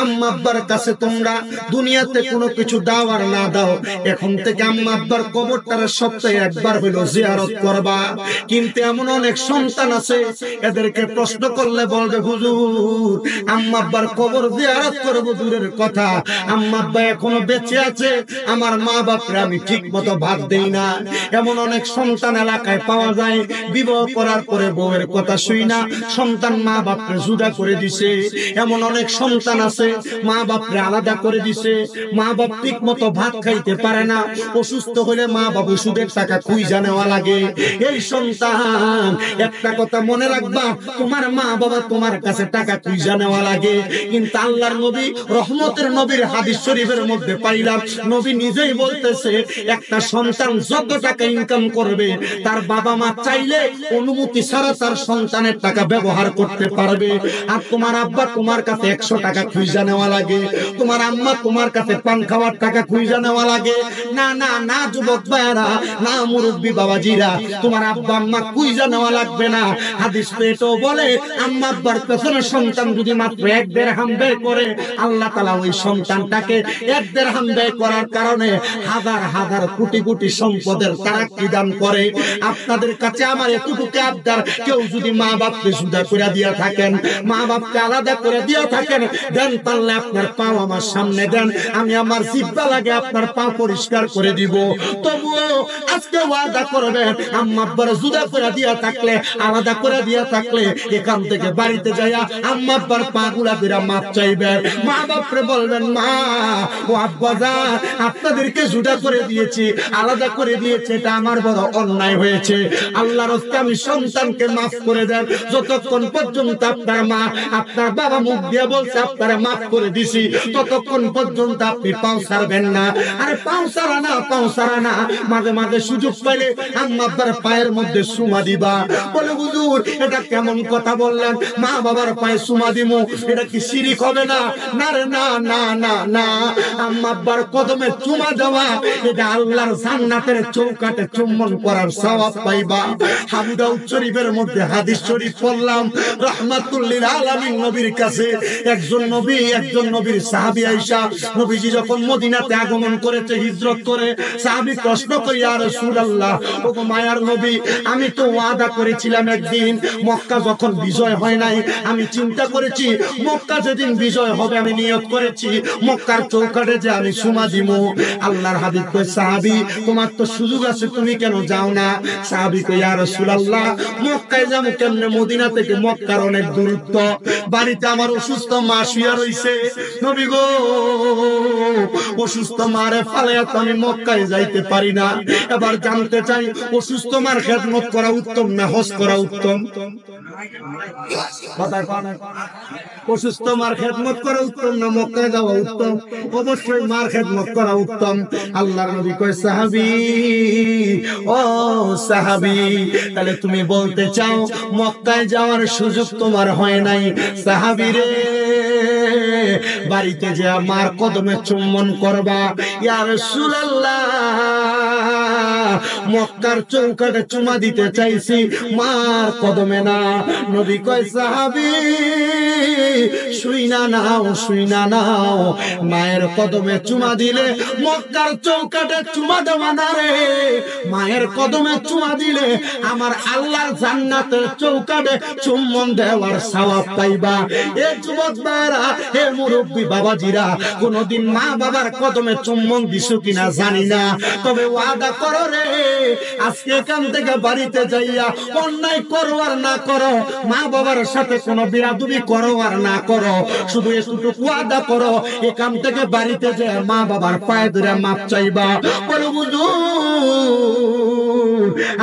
Speaker 1: আম্মা আব্বার কাছে তোমরা দুনিয়াতে কোনো কিছু দাও আর না দাও, এখন থেকে আম্মা আব্বার কবরটার সপ্তাহে একবার হইলো জিয়ারত করবা। কিন্তু এমন অনেক সন্তান আছে, এদেরকে প্রশ্ন করলে বলবে, হুজুর আম্মা আব্বার কবর জিয়ারত করব দূরের কথা, আম্মা আব্বা এখনো বেঁচে আছে, আমার মা বাপরে আমি ঠিক মতো ভাত দেই না। এমন অনেক সন্তান এলাকায় পাওয়া যায়, বিবাহ করার পরে বউয়ের কথা শুই না সন্তান মা বাপরে জুদা করে দিছে। এমন অনেক সন্তান আছে, মা বাপরে আলাদা করে দিছে, মা বাপ ঠিক মতো ভাত খাইতে পারে না, অসুস্থ হলে মা বাপ ওষুধের টাকা খুঁজা নেওয়া লাগে। এই সন্তান একটা কথা মনে রাখবা, তোমার মা বাবা তোমার কাছে টাকা খুঁজা নেওয়া লাগে। কিন্তু আল্লাহর নবী রহমতের নবীর হাদিস শরীফের মধ্যে পাইলাম, নবী নিজেই বলতেছে, একটা সন্তান যত টাকা ইনকাম করবে তার বাবা মা চাইলে অনুমতি ছাড়া তার সন্তানের টাকা ব্যবহার করতে পারবে। আর তোমার আব্বা তোমার কাছে 100 টাকা খুঁজা নেওয়া লাগে, তোমার আম্মা তোমার কাছে পান খাওয়ার টাকা খুঁজা নেওয়া লাগে। না না না যুবক ভাইরা, না মুরব্বী বাবাজিরা, তোমার আব্বা আম্মা খুঁজা নেওয়া লাগবে না। হাদিস তো বলে, আম্মা আব্বার পেছনে সন্তান যদি মাত্র 1 দিরহাম ব্যয় করে, আল্লাহ তাআলা ওই সন্তানটাকে 1 দিরহাম ব্যয় করার কারণে হাজার হাজার কোটি কোটি সম্পদের তারাক্কি দান করে। আপনাদের কাছে আমার এতটুকু আবদার, কেউ যদি মা বাপকে জুদা করে দিয়া থাকেন, মা বাপকে আলাদা করে দিয়া থাকেন, দেন পারলে আপনার পা আমার সামনে দেন, আমি আমার জিহ্বা লাগে আপনার পা পরিষ্কার করে দিব। তবুও আজকে ওয়াদা করবেন, আম্মা আব্বার জুদা করে দিয়া থাকলে, আলাদা করে দিয়া থাকলে, এখান থেকে বাড়িতে যাইয়া আম্মা আব্বার পা গুলা দিরা মাপ চাইবেন। মা বাপরে বলবেন, মা ও আব্বা জান, আপনাদেরকে জুদা করে দিয়েছি, আলাদা করে দিয়েছে, এটা আমার বড় অন্যায় হয়েছে, আল্লাহর রাস্তায় আমি সন্তানকে মাফ করে দেন। যতক্ষণ পর্যন্ত আপনার মা আপনার বাবা মুখ দিয়ে বলছে আপনারা মাফ করে দিছি, ততক্ষণ পর্যন্ত আপনি পাও ছাড়বেন না। আরে পাও ছাড়া না, পাও ছাড়া না, মাঝে মাঝে সুযোগ পাইলে আম্মা আব্বার পায়ের মধ্যে সুমা দিবা। বলে হুজুর এটা কেমন কথা বললেন, মা বাবার পায়ে চুমা দিমু, এটা কি শিরিক হবে না? না রে না না না না, আম্মা আব্বার কদমে চুমা দেওয়া এটা আল্লাহর জান্নাতের চৌকাঠে চুম্বন করার সওয়াব পাইবা। আবু দাউদ শরীফের মধ্যে হাদিস শরীফ পড়লাম, রাহমাতুল লিল আলামিন নবীর কাছে একজন নবীর সাহাবী আয়েশা, নবীজি যখন মদিনাতে আগমন করেছে হিজরত করে, সাহাবী প্রশ্ন করে, ইয়া রাসূলুল্লাহ, ওগো মায়ার নবী, আমি তো ওয়াদা করেছিলাম একদিন মক্কা যখন বিজয় হয় নাই, আমি চিন্তা করেছি মক্কা যেদিন বিজয় হবে আমি নিয়ত করেছি মক্কার চৌকাঠে যে আমি চুমা দিব। আল্লাহর হাবিব কয়, সাহাবী তোমার তো সুযোগ আছে, তুমি কেন যাও না? সাহাবী কয়, ইয়া রাসূলুল্লাহ, মক্কায় যাবো কেমনে? মদিনা থেকে মক্কার অনেক দূরত্ব, বাড়িতে আমার অসুস্থ মা শুয়ে রইছে। নবী গো, অসুস্থ মারে ফালাইয়া তো আমি মক্কায় যাইতে পারি না। এবার জানতে চাই, অসুস্থ মার খেদমত করা উত্তম না হজ করা উত্তম? অসুস্থ মার খেদমত করা উত্তম না মক্কায় যাওয়া উত্তম? অবশ্যই মার খেদমত করা উত্তম। আল্লাহর নবী কয়, সাহাবী, ও সাহাবী, তাহলে তুমি বলতে চাও মক্কায় যাওয়ার সুযোগ তোমার হয় নাই? সাহাবী রে, বাড়িতে যে মার কদমে চুম্বন করবা। ইয়া রাসূলুল্লাহ, মক্কার চৌকাঠে চুমা দিতে চাইছি, মার কদমে না। নবী কয়, সাহাবী শুইনা নাও, শুইনা নাও, মায়ের কদমে চুমা দিলে মক্কার চৌকাঠে চুমা দেওয়া না রে, মায়ের কদমে চুমা দিলে আমার আল্লাহর জান্নাতের চৌকাঠে চুম্বন দেওয়ার সওয়াব পাইবা। এ যুবক ভাইরা, হে মুরব্বী বাবাজিরা, কোনদিন মা বাবার কদমে চুম্বন দিছো কিনা জানি না, তবে ওয়াদা করো রে, আজকে এখান থেকে বাড়িতে যাইয়া অন্যায় করো আর না করো, মা বাবার সাথে কোনো বিরাদবি করো আর না করো, শুধু এতটুকু ওয়াদা করো, এখান থেকে বাড়িতে যে মা বাবার পায়ে ধরে মাপ চাইবা। বলো হুজুর,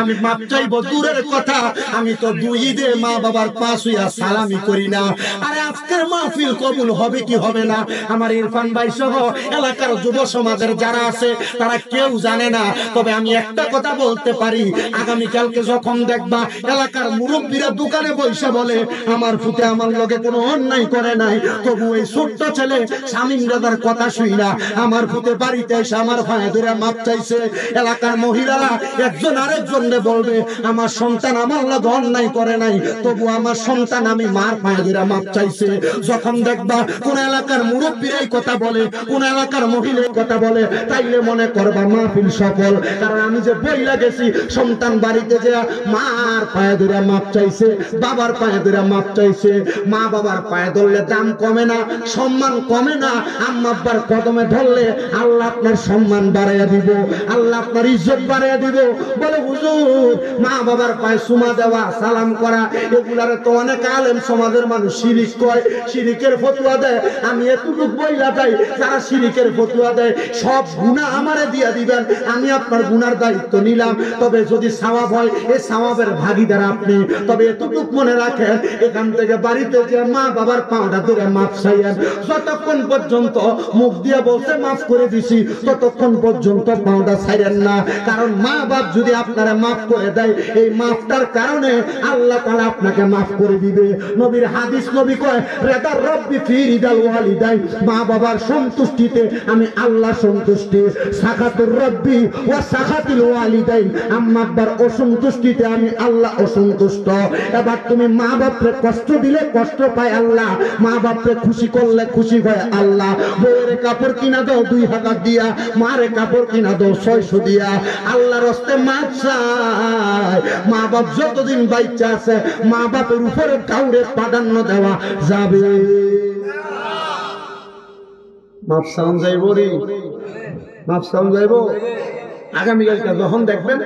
Speaker 1: আমি মাপ চাইবো দূরের কথা, আমি তো দুই ঈদে মা বাবার পা ছুঁইয়া সালামি করি না। আরে আজকের মাহফিল কবুল হবে কি হবে না, আমার ইরফান ভাই সহ এলাকার যুব সমাজের যারা আছে তারা কেউ জানে না। তবে আমি একটা কথা বলতে পারি, আগামীকালকে যখন দেখবা এলাকার মুরব্বীরা দোকানে বসে বলে আমার ফুটে আমার লগে কোনো অন্যায় করে নাই, তবু এই ছোট্ট ছেলে শামীম দাদার কথা শুই না আমার ফুটে বাড়িতে এসে আমার ভাই ধরে মাপ চাইছে। এলাকার মহিলারা একজন আরেকজনকে বলবে আমার সন্তান আমার লগে অন্যায় করে নাই, তবু আমার সন্তান আমি মার পায়ে ধরে মাপ চাইছে। যখন দেখবা কোন এলাকার মুরব্বীরাই কথা বলে, কোন এলাকার মহিলা কথা বলে, তাইলে মনে করবা মাহফিল সফল। কারণ আমি যে বইলা গেছি, সন্তান বাড়িতে যে মার পায়ে ধরে মাপ চাইছে, বাবার পায়ে ধরে মাপ চাইছে। মা বাবার পায়ে ধরলে দাম কমে না, সম্মান কমে না। আম্মা আব্বার কদমে ধরলে আল্লাহ আপনার সম্মান বাড়াইয়া দিব, আল্লাহ আপনার ইজ্জত বাড়াইয়া দিব। বলে হুজুর, মা বাবার পায়ে চুমা দেওয়া, সালাম করা, এগুলারে তো অনেক আলেম সমাজের মানুষ শিরিক কয়, শিরিকের ফতোয়া দেয়। আমি এতটুকু বইলা যাই, যারা শিরিকের ফতোয়া দেয় সব গুনাহ আমারে দিয়া দিবেন, আমি আপনার গুনার দায়িত্ব নিলাম। তবে যদি সওয়াব হয়, এই সওয়াবের ভাগীদার আপনি। তবে এতটুকু মনে রাখেন, এখান থেকে বাড়িতে যে মা বাবার পাওটা ধরে মাফ চাইয়েন। যতক্ষণ পর্যন্ত মুখ দিয়ে বলতে মাফ করে দিছি, ততক্ষণ পর্যন্ত পাওটা ছাইরেন না। কারণ মা বাপ যদি আপনারা মাফ করে দেয়, এই মাফটার কারণে আল্লাহ তাআলা আপনাকে মাফ করে দিবে। নবীর হাদিস, নবী কয়, রেদার রব্বি ফি রিদাল ওয়ালিদাই, মা বাবার সন্তুষ্টিতে আমি আল্লাহ সন্তুষ্টি। সাখাতুর রব্বি ওয়া সাখাতুল ওয়ালিদাই, আম্মা আব্বার অসন্তুষ্টিতে আমি আল্লাহ অসন্তুষ্ট। এবার তুমি মা বাপকে কষ্ট দিলে কষ্ট পায় আল্লাহ, মা বাপকে খুশি করলে খুশি হয় আল্লাহ। বউয়ের কাপড় কিনা দাও 2000 দিয়া, মারে কাপড় কিনা দাও 600 দিয়া। আল্লাহর রাস্তে মাপ চাই। মা বাপ যতদিন বাইচা আছে, মা বাপের উপরে কাউরে প্রাধান্য দেওয়া যাবে। মাপ সাউন্ড যাইব রে, মাপ সাউন্ড যাইব। আগামীকালকে যখন দেখবেন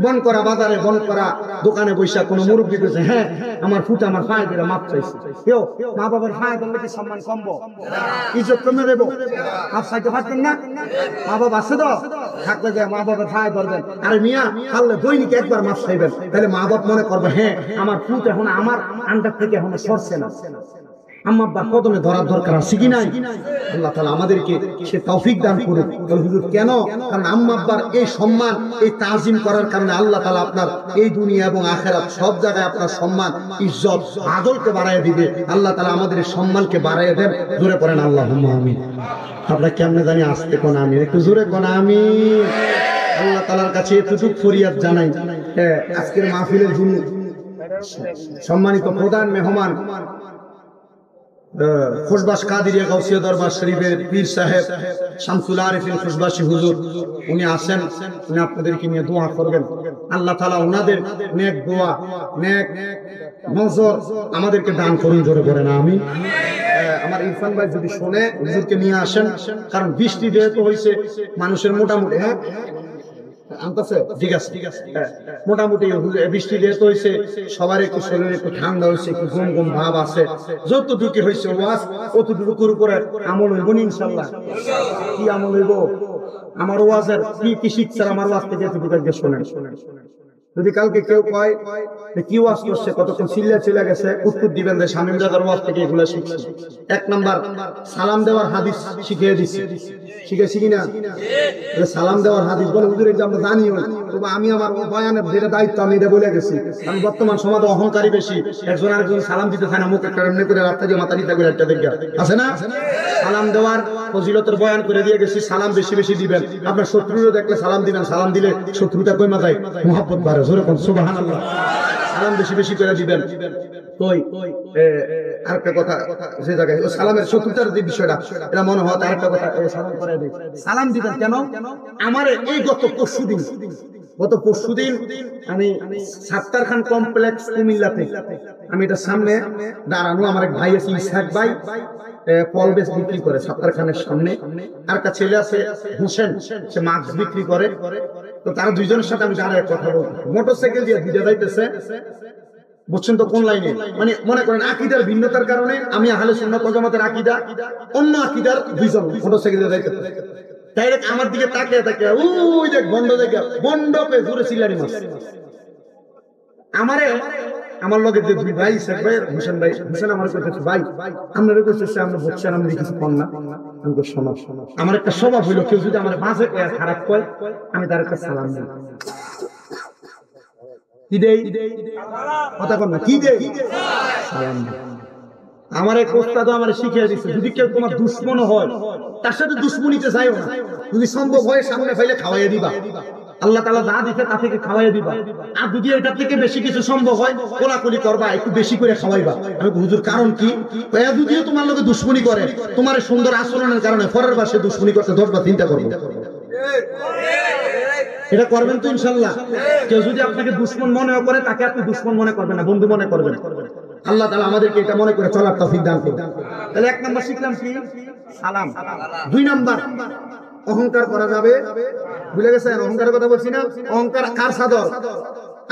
Speaker 1: বনকরা বাজারে, বনকরা দোকানে বৈশা কোনো মুরব্বী বলছে, হ্যাঁ আমার ফুটে আমার পায়ে ধরে মাপ চাইছে, কেউ মা বাবার পায়ে ধরলে কি সম্মান কমবো? ইজ্জত কমে দেবো? মাপ চাইতে পারতেন না? মা বাবা আছে তো, থাকলে যে মা বাবার পায়ে ধরবেন। আরে মিয়া, পারলে দৈনিক একবার মাপ চাইবেন, তাহলে মা বাপ মনে করবে হ্যাঁ আমার ফুট এখন আমার আন্ডার থেকে এখন সরছে না। আম্মা আব্বার কদমে ধরার দরকার আছে কি নাই? আল্লাহ তাআলা আমাদেরকে সে তৌফিক দান করুক। হুজুর কেন? কারণ আম্মা আব্বার এই সম্মান, এই তাজিম করার কারণে আল্লাহ তাআলা আপনার এই দুনিয়া এবং আখিরাত সব জায়গায় আপনার সম্মান, ইজ্জত, আদলকে বাড়ায় দিবে। আল্লাহ তাআলা আমাদের এই সম্মানকে বাড়ায় দেন। জোরে পড়েন আল্লাহুম্মা আমিন। আপনারা কেমনে জানি আসতে কোন আমিন, একটু জোরে কোন আমিন। আল্লাহ তাআলার কাছে এতটুকু ফরিয়াদ জানাই, আজকের মাহফিলের যিনি সম্মানিত প্রধান মেহমান খুশবাস কাদিরিয়া গাউসিয়া দরবার শরীফের পীর সাহেব শামসুল আরিফিন খুশবাসী হুজুর, উনি আসেন, উনি আপনাদেরকে নিয়ে দোয়া করবেন। আল্লাহ তাআলা ওনাদের নেক দোয়া, নেক নজর আমাদেরকে দান করুন। জোরে বলেন আমিন। আমার ইরফান ভাই যদি শুনে হুজুরকে নিয়ে আসেন, কারণ বৃষ্টি যেহেতু হয়েছে মানুষের মোটামুটি ঠিক আছে মোটামুটি বৃষ্টি যেহেতু হয়েছে সবার একটু শরীরে একটু ঠান্ডা হয়েছে, একটু গম গম ভাব আছে। যতটুকু হয়েছে ওয়াজ অতটুকুর উপরে আমল হইব ইনশাল্লাহ। কি আমল হইব? আমার ওয়াজের কি শিখছে আমার ওয়াজ থেকে এতটুকু শোনেন। যদি কালকে কেউ কয় কি ওয়াজ করছে, কতক্ষণ চিল্লা গেছে, উত্তর দিবেন যে শামীম দাদার ওয়াজ থেকে এগুলো শিখছি। এক নাম্বার সালাম দেওয়ার হাদিস শিখিয়ে দিচ্ছি, শিখেছি কিনা? সালাম দেওয়ার হাদিস বলে হুজুর এটা আমরা জানিও, তবে আমি আমার বয়ানের যেটা দায়িত্ব আমি এটা বলে গেছি। কারণ বর্তমান সমাজে অহংকারী বেশি, একজন আরেকজন সালাম দিতে চায় না, মুখ একটা এমনি করে রাস্তা দিয়ে মাথা দিতে করে একটা দেখা আছে না। সালাম দেওয়ার ফজিলতের বয়ান করে দিয়ে গেছি। সালাম বেশি বেশি দিবেন। আপনার শত্রুরও দেখলে সালাম দিবেন, সালাম দিলে শত্রুতা কইমা যায়, মুহাব্বত বাড়ে। জোরে কোন সুবহানাল্লাহ। সালাম বেশি বেশি করে দিবেন। কই আরেকটা কথা, যে জায়গায় সালামের শত্রুতার যে বিষয়টা, এটা মনে হয় আরেকটা কথা সালাম করে দিই। সালাম দিবেন কেন? আমার এই গত পরশুদিন আমি সাত্তার খান কমপ্লেক্স কুমিল্লাতে, আমি এটা সামনে দাঁড়ানো, আমার এক ভাই আছে ইসহাক ভাই, ফল বেশ বিক্রি করে সাত্তার খানের সামনে। আর একটা ছেলে আছে হোসেন, সে মাছ বিক্রি করে। তো তারা দুইজনের সাথে আমি দাঁড়ায় কথা বলবো, মোটরসাইকেল দিয়ে দুইটা যাইতেছে, বুঝছেন তো কোন লাইনে? মানে মনে করেন আকীদার ভিন্নতার কারণে আমি আহলে সুন্নাত ওয়াল জামাতের আকীদা, অন্য আকীদার দুইজন মোটরসাইকেল দিয়ে যাইতেছে। ডাইরেক্ট আমার দিকে তাকিয়ে ওই যে বন্ড দেখে বন্ড পে জোরে চিল্লানি মাছ। আমার লগে যে দুই ভাই হোসেন ভাই, হোসেন আমার কইতেছে ভাই আপনারা কইতেছে আমরা বুঝছেন, আমরা কিছু কম না। আমি কই শোনো, আমার একটা স্বভাব হইলো কেউ যদি আমার মাঝে খারাপ কয় আমি তার একটা সালাম দিই। কি দেই? কথা কন না, কি দেই? সালাম দিই। আমার এক ওস্তাদ আমার শিখিয়ে দিচ্ছে, যদি কেউ তোমার দুশমন হয় তার সাথে দুশমনিতে যাইও না, যদি সম্ভব হয় সামনে ফাইলে খাওয়াইয়া দিবা। আল্লাহ তাআলা যা দিতে তা থেকে খাওয়াইয়া দিবা। আর যদি এটা থেকে বেশি কিছু সম্ভব হয় কোলাকুলি করবা, একটু বেশি করে খাওয়াইবা। আমি হুজুর কারণ কি? যদিও তোমার লোকে দুশমনি করে, তোমার সুন্দর আচরণের কারণে পরের বাসে দুশমনি করতে 10 বার চিন্তা করবে। এটা করবেন তো ইনশাআল্লাহ? কেউ যদি আপনাকে দুশমন মনে করে, তাকে আপনি দুশমন মনে করবেন না, বন্ধু মনে করবেন। আল্লাহ তাআলা আমাদেরকে এটা মনে করে চলার তৌফিক দান করুন। তাহলে এক নাম্বার শিখলাম কি? সালাম। দুই নাম্বার অহংকার করা যাবে, ভুলে গেছেন? অহংকারের কথা বলছি না? অহংকার কার চাদর?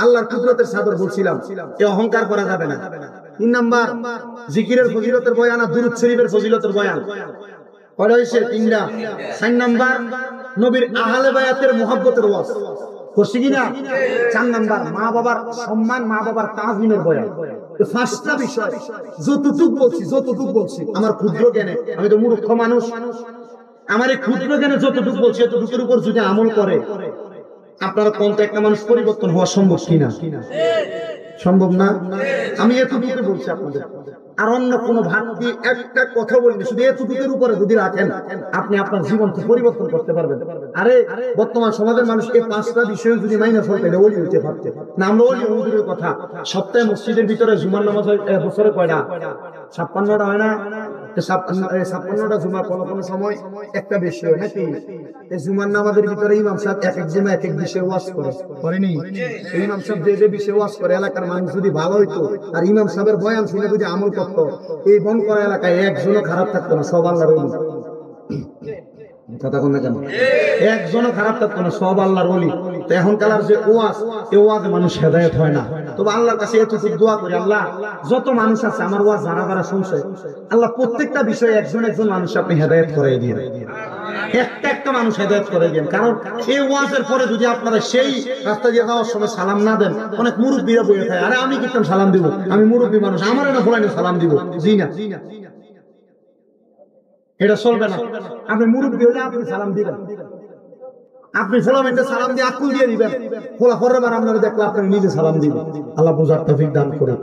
Speaker 1: আল্লাহর কুদরতের চাদর বলছিলাম। এই অহংকার করা যাবে না। তিন নাম্বার জিকিরের ফজিলতের বয়ান আর দুরূদ শরীফের ফজিলতের বয়ান। কয়টা হইছে? তিনটা। চার নাম্বার নবীর আহলে বায়াতের মুহাব্বতের ওয়াজ করছি কিনা? চার নাম্বার মা বাবার সম্মান, মা বাবার তাজিমের বয়ান। পাঁচটা বিষয় যতটুক বলছি আমার ক্ষুদ্র জ্ঞানে, আমি তো মূর্খ মানুষ, আমার এই ক্ষুদ্র জ্ঞানে যতটুকু বলছি এতটুকুর উপর যদি আমল করে, আপনারা কোন একটা মানুষ পরিবর্তন হওয়া সম্ভব কিনা? সম্ভব না। আমি এতটুকু বলছি আপনাদের, আর অন্য কোনো ভাগ দিয়ে একটা কথা বলিনি, শুধু এতটুকুর উপরে যদি রাখেন আপনি আপনার জীবনকে পরিবর্তন করতে পারবেন। আরে বর্তমান সমাজের মানুষ এই পাঁচটা বিষয় যদি মাইনে চলতে ওলি হইতে পারতে না। আমরা ওলি হুজুরের কথা, সপ্তাহে মসজিদের ভিতরে জুমার নামাজ হয় বছরে কয়টা? 56টা হয় না? 56টা জুমা কোন সময় একটা বেশি হয় নাকি? এই জুমার নামাজের ভিতরে ইমাম সাহেব এক এক জুমা এক এক বিষয়ে ওয়াজ করেনি? ইমাম সাহেব যে বিষয়ে ওয়াজ করে, এলাকার মানুষ যদি ভালো হইতো আর ইমাম সাহেবের বয়ান শুনে যদি আমল করতো, এই বন করা এলাকায় একজনও খারাপ থাকতো না, সব আল্লাহর ওলি। কথা কোন না কেন? একজনও খারাপ থাকতো না, সব আল্লাহর ওলি। তো এখনকার যে ওয়াজ, এই ওয়াজে মানুষ হেদায়েত হয় না। তবে আল্লাহর কাছে এতটুকু দোয়া করি, আল্লাহ যত মানুষ আছে আমার ওয়াজ যারা শুনছে, আল্লাহ প্রত্যেকটা বিষয়ে একজন মানুষ আপনি হেদায়েত করাই দিয়ে, একটা একটা মানুষ হেদায়েত করে দেন। কারণ এই ওয়াজের পরে যদি আপনারা সেই রাস্তা দিয়ে যাওয়ার সময় সালাম না দেন, অনেক মুরব্বীরা বলে থাকে আরে আমি কি সালাম দিব, আমি মুরব্বী মানুষ, আমার না ফুলানি সালাম দিব। জি না, এটা চলবে না। আপনি মুরব্বী হলে আপনি সালাম দিবেন, আপনি ফোলামেন্টে সালাম দিয়ে আকুল দিয়ে দিবেন, ফোলা পরের বার আপনারা দেখলে আপনি নিজে সালাম দিবেন। আল্লাহ বুঝার তৌফিক দান করুন।